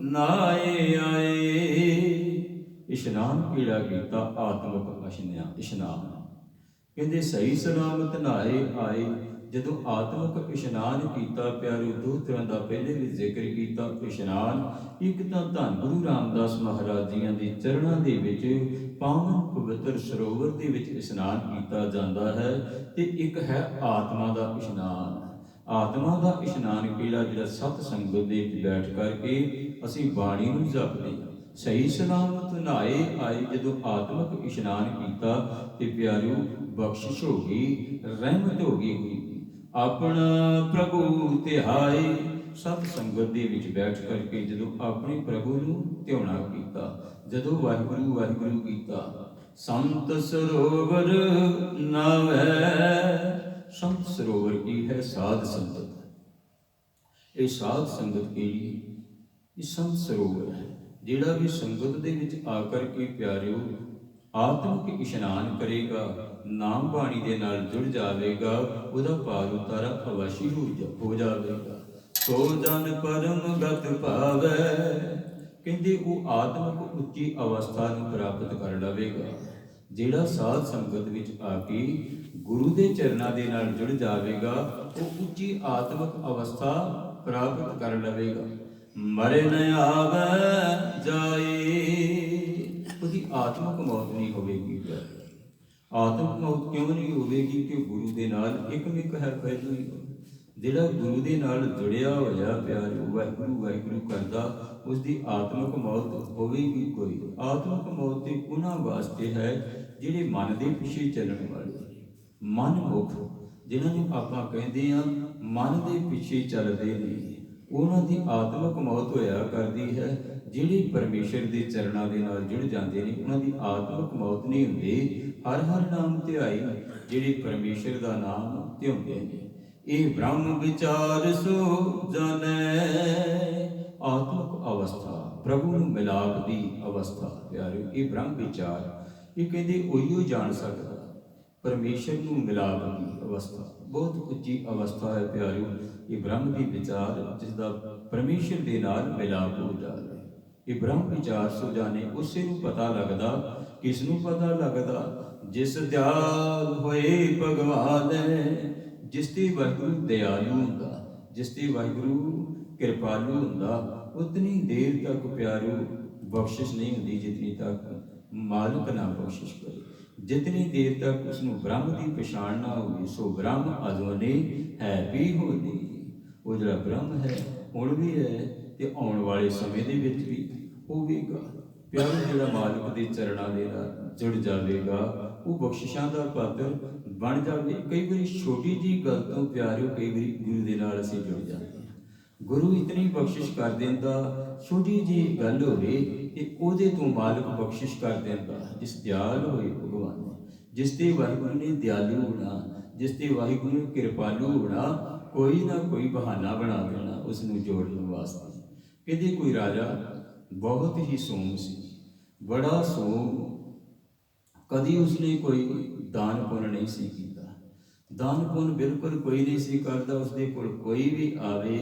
S1: ਨਾਏ ਆਏ। ਇਸ਼ਨਾਨ ਕਿਹੜਾ ਕੀਤਾ? ਆਤਮਿਕ ਇਸ਼ਨਾਨ। ਕਹਿੰਦੇ ਸਹੀ ਸਲਾਮਤ ਨਹਾਏ ਆਏ। ਜਦੋਂ ਆਤਮਿਕ ਇਸ਼ਨਾਨ ਕੀਤਾ ਪਿਆਰਿਓ, ਦੋ ਤਰ੍ਹਾਂ ਦਾ ਪਹਿਲੇ ਵੀ ਜ਼ਿਕਰ ਕੀਤਾ ਇਸ਼ਨਾਨ। ਇੱਕ ਤਾਂ ਧੰਨ ਗੁਰੂ ਰਾਮਦਾਸ ਮਹਾਰਾਜ ਜੀਆਂ ਦੇ ਚਰਨਾਂ ਦੇ ਵਿੱਚ ਪਾਵਨ ਪਵਿੱਤਰ ਸਰੋਵਰ ਦੇ ਵਿੱਚ ਇਸ਼ਨਾਨ ਕੀਤਾ ਜਾਂਦਾ ਹੈ, ਤੇ ਇੱਕ ਹੈ ਆਤਮਾ ਦਾ ਇਸ਼ਨਾਨ। ਆਤਮਾ ਦਾ ਇਸ਼ਨਾਨ ਕਿਹੜਾ ਜਿਹੜਾ ਸਤ ਸੰਗਤ ਦੇ ਵਿੱਚ ਬੈਠ ਕਰਕੇ ਅਸੀਂ ਬਾਣੀ ਨੂੰ ਜਪਦੇ ਹਾਂ। ਸਹੀ ਸਲਾਮਤ ਨਹਾਏ ਆਏ ਜਦੋਂ ਆਤਮਿਕ ਇਸ਼ਨਾਨ ਕੀਤਾ ਤੇ ਪਿਆਰਿਓ ਬਖਸ਼ਿਸ਼ ਹੋ ਗਈ, ਰਹਿਮਤ ਹੋ ਗਈ ਗੁਰੂ ਦੀ। ਆਪਣਾ ਪ੍ਰਭੂ ਧਿਆਏ, ਸਤ ਸੰਗਤ ਦੇ ਵਿੱਚ ਬੈਠ ਕਰਕੇ ਜਦੋਂ ਆਪਣੇ ਪ੍ਰਭੂ ਨੂੰ ਧਿਆਉਣਾ ਕੀਤਾ, ਜਦੋਂ ਵਾਹਿਗੁਰੂ ਵਾਹਿਗੁਰੂ ਕੀਤਾ, ਸੰਤ ਸਰੋਵਰ ਨਾਵੈ। ਸੰਤ ਸਰੋਵਰ ਕੀ ਹੈ? ਸਾਧ ਸੰਗਤ। ਇਹ ਸਾਧ ਸੰਗਤ ਕਿਹੜੀ? ਇਹ ਸੰਤ ਸਰੋਵਰ ਹੈ। ਜਿਹੜਾ ਵੀ ਸੰਗਤ ਦੇ ਵਿੱਚ ਆ ਕਰਕੇ ਪਿਆਰਿਓ ਆਤਮਿਕ ਇਸ਼ਨਾਨ ਕਰੇਗਾ, ਨਾਮ ਬਾਣੀ ਦੇ ਨਾਲ ਜੁੜ ਜਾਵੇਗਾ, ਉਹਦਾ ਪਾਰ ਉਤਾਰਾ ਅਵਸ਼ੀ ਹੋ ਜਾਵੇਗਾ। ਸੋ ਜਨ ਪਰਮ ਗਤ ਭਾਵੈ, ਕਹਿੰਦੇ ਉਹ ਆਤਮਿਕ ਉੱਚੀ ਅਵਸਥਾ ਨੂੰ ਪ੍ਰਾਪਤ ਕਰ ਲਵੇਗਾ। ਜਿਹੜਾ ਸਾਧ ਸੰਗਤ ਵਿੱਚ ਆ ਕੇ ਗੁਰੂ ਦੇ ਚਰਨਾਂ ਦੇ ਨਾਲ ਜੁੜ ਜਾਵੇਗਾ, ਉਹ ਉੱਚੀ ਆਤਮਿਕ ਅਵਸਥਾ ਪ੍ਰਾਪਤ ਕਰ ਲਵੇਗਾ। ਮਰੇ ਨ ਆਵੈ ਜਾਏ, ਉਹਦੀ ਆਤਮਿਕ ਮੌਤ ਨਹੀਂ ਹੋਵੇਗੀ। ਆਤਮਿਕ ਮੌਤ ਕਿਉਂ ਨਹੀਂ ਹੋਵੇਗੀ? ਕਿ ਗੁਰੂ ਦੇ ਨਾਲ ਇਕਮਿਕ ਹੈ ਪਹਿਲੋਂ ਹੀ। ਜਿਹੜਾ ਗੁਰੂ ਦੇ ਨਾਲ ਜੁੜਿਆ ਹੋਇਆ ਪਿਆਰਿਓ ਵਾਹਿਗੁਰੂ ਵਾਹਿਗੁਰੂ ਕਰਦਾ, ਉਸ ਦੀ ਆਤਮਿਕ ਮੌਤ ਹੋਵੇਗੀ ਕੋਈ। ਆਤਮਿਕ ਮੌਤ ਤੇ ਉਹਨਾਂ ਵਾਸਤੇ ਹੈ ਜਿਹੜੇ ਮਨ ਦੇ ਪਿੱਛੇ ਚੱਲਣ ਵਾਲੇ, ਮਨਮੁਖ, ਜਿਨ੍ਹਾਂ ਨੂੰ ਆਪਾਂ ਕਹਿੰਦੇ ਆ ਮਨ ਦੇ ਪਿੱਛੇ ਚੱਲਦੇ ਨੇ, ਉਹਨਾਂ ਦੀ ਆਤਮਿਕ ਮੌਤ ਹੋਇਆ ਕਰਦੀ ਹੈ। ਜਿਹੜੇ ਪਰਮੇਸ਼ਰ ਦੇ ਚਰਨਾਂ ਦੇ ਨਾਲ ਜੁੜ ਜਾਂਦੇ ਨੇ, ਉਹਨਾਂ ਦੀ ਆਤਮਿਕ ਮੌਤ ਨਹੀਂ ਹੁੰਦੀ। ਹਰ ਹਰ ਨਾਮ ਧਿਆਈ, ਜਿਹੜੇ ਪਰਮੇਸ਼ਰ ਦਾ ਨਾਮ ਧਿਆਉਂਦੇ ਨੇ। ਇਹ ਬ੍ਰਹਮ ਵਿਚਾਰ ਸੋ ਜਾਣੈ, ਆਤਮਿਕ ਅਵਸਥਾ, ਪ੍ਰਭੂ ਨੂੰ ਮਿਲਾਪ ਦੀ ਅਵਸਥਾ ਪਿਆਰਿਓ, ਇਹ ਬ੍ਰਹਮ ਵਿਚਾਰ, ਇਹ ਕਹਿੰਦੇ ਉਹੀਓ ਜਾਣ ਸਕਦਾ ਪਰਮੇਸ਼ਰ ਨੂੰ ਮਿਲਾਪ ਦੀ ਅਵਸਥਾ। ਬਹੁਤ ਉੱਚੀ ਅਵਸਥਾ ਹੈ ਪਿਆਰਿਓ ਇਹ ਬ੍ਰਹਮ ਦੀ ਵਿਚਾਰ, ਜਿਸ ਦਾ ਪਰਮੇਸ਼ਰ ਦੇ ਨਾਲ ਮਿਲਾਪ ਹੋ ਜਾਵੇ। ਇਹ ਬ੍ਰਹਮ ਵਿਚਾਰ ਸੋ ਜਾਣੇ, ਉਸੇ ਨੂੰ ਪਤਾ ਲੱਗਦਾ। ਕਿਸ ਨੂੰ ਪਤਾ ਲੱਗਦਾ? ਜਿਸ ਦਿਆਲ ਹੋਏ ਭਗਵਾਨ, ਜਿਸ ਤੇ ਵਾਹਿਗੁਰੂ ਦਿਆਲੂ ਹੁੰਦਾ, ਜਿਸ ਤੇ ਵਾਹਿਗੁਰੂ ਕਿਰਪਾਲੂ ਹੁੰਦਾ, ਉਤਨੀ ਦੇਰ ਤੱਕ ਪਿਆਰਿਓ ਬਖਸ਼ਿਸ਼ ਨਹੀਂ ਹੁੰਦੀ ਜਿਤਨੀ ਤੱਕ ਮਾਲਕ ਨਾ ਬਖਸ਼ਿਸ਼ ਕਰੇ। ਜਿਤਨੀ ਦੇਰ ਤੱਕ ਉਸ ਨੂੰ ਬ੍ਰਹਮ ਦੀ ਪਛਾਣ ਨਾ ਹੋਵੇ। ਸੋ ਬ੍ਰਹਮ ਅਜੋਨੇ ਹੈ ਵੀ ਹੋਣੀ। ਉਹ ਜਿਹੜਾ ਬ੍ਰਹਮ ਹੈ ਹੁਣ ਵੀ ਹੈ ਤੇ ਆਉਣ ਵਾਲੇ ਸਮੇਂ ਦੇ ਵਿੱਚ ਵੀ ਹੋਵੇਗਾ। ਪਿਆਰਿਓ ਜਿਹੜਾ ਮਾਲਕ ਦੇ ਚਰਨਾਂ ਦੇ ਨਾਲ ਜੁੜ ਜਾਵੇਗਾ, ਉਹ ਬਖਸ਼ਿਸ਼ਾਂ ਦਾ ਪਾਤਰ ਬਣ ਜਾਵੇ। ਕਈ ਵਾਰੀ ਛੋਟੀ ਜਿਹੀ ਗੱਲ ਤੋਂ ਪਿਆਰਿਓ ਕਈ ਵਾਰੀ ਗੁਰੂ ਦੇ ਨਾਲ ਅਸੀਂ ਜੁੜ ਜਾਂਦੇ ਹਾਂ। ਗੁਰੂ ਇਤਨੀ ਬਖਸ਼ਿਸ਼ ਕਰ ਦਿੰਦਾ, ਛੋਟੀ ਜਿਹੀ ਗੱਲ ਹੋਵੇ ਤੇ ਉਹਦੇ ਤੋਂ ਮਾਲਕ ਬਖਸ਼ਿਸ਼ ਕਰ ਦਿੰਦਾ। ਜਿਸ ਦਿਆਲ ਹੋਏ ਭਗਵਾਨ, ਜਿਸ ਤੇ ਵਾਹਿਗੁਰੂ ਨੇ ਦਿਆਲੂ ਹੋਣਾ, ਜਿਸ ਤੇ ਵਾਹਿਗੁਰੂ ਨੇ ਕਿਰਪਾਲੂ ਹੋਣਾ, ਕੋਈ ਨਾ ਕੋਈ ਬਹਾਨਾ ਬਣਾ ਦੇਣਾ ਉਸ ਨੂੰ ਜੋੜਨ ਵਾਸਤੇ। ਕਹਿੰਦੇ ਕੋਈ ਰਾਜਾ ਬਹੁਤ ਹੀ ਸੋਮ ਸੀ, ਬੜਾ ਸੋਮ, ਕਦੀ ਉਸਨੇ ਕੋਈ ਦਾਨ ਪੁੰਨ ਨਹੀਂ ਸੀ ਕੀਤਾ। ਦਾਨ ਪੁੰਨ ਬਿਲਕੁਲ ਕੋਈ ਨਹੀਂ ਸੀ ਕਰਦਾ। ਉਸਦੇ ਕੋਲ ਕੋਈ ਵੀ ਆਵੇ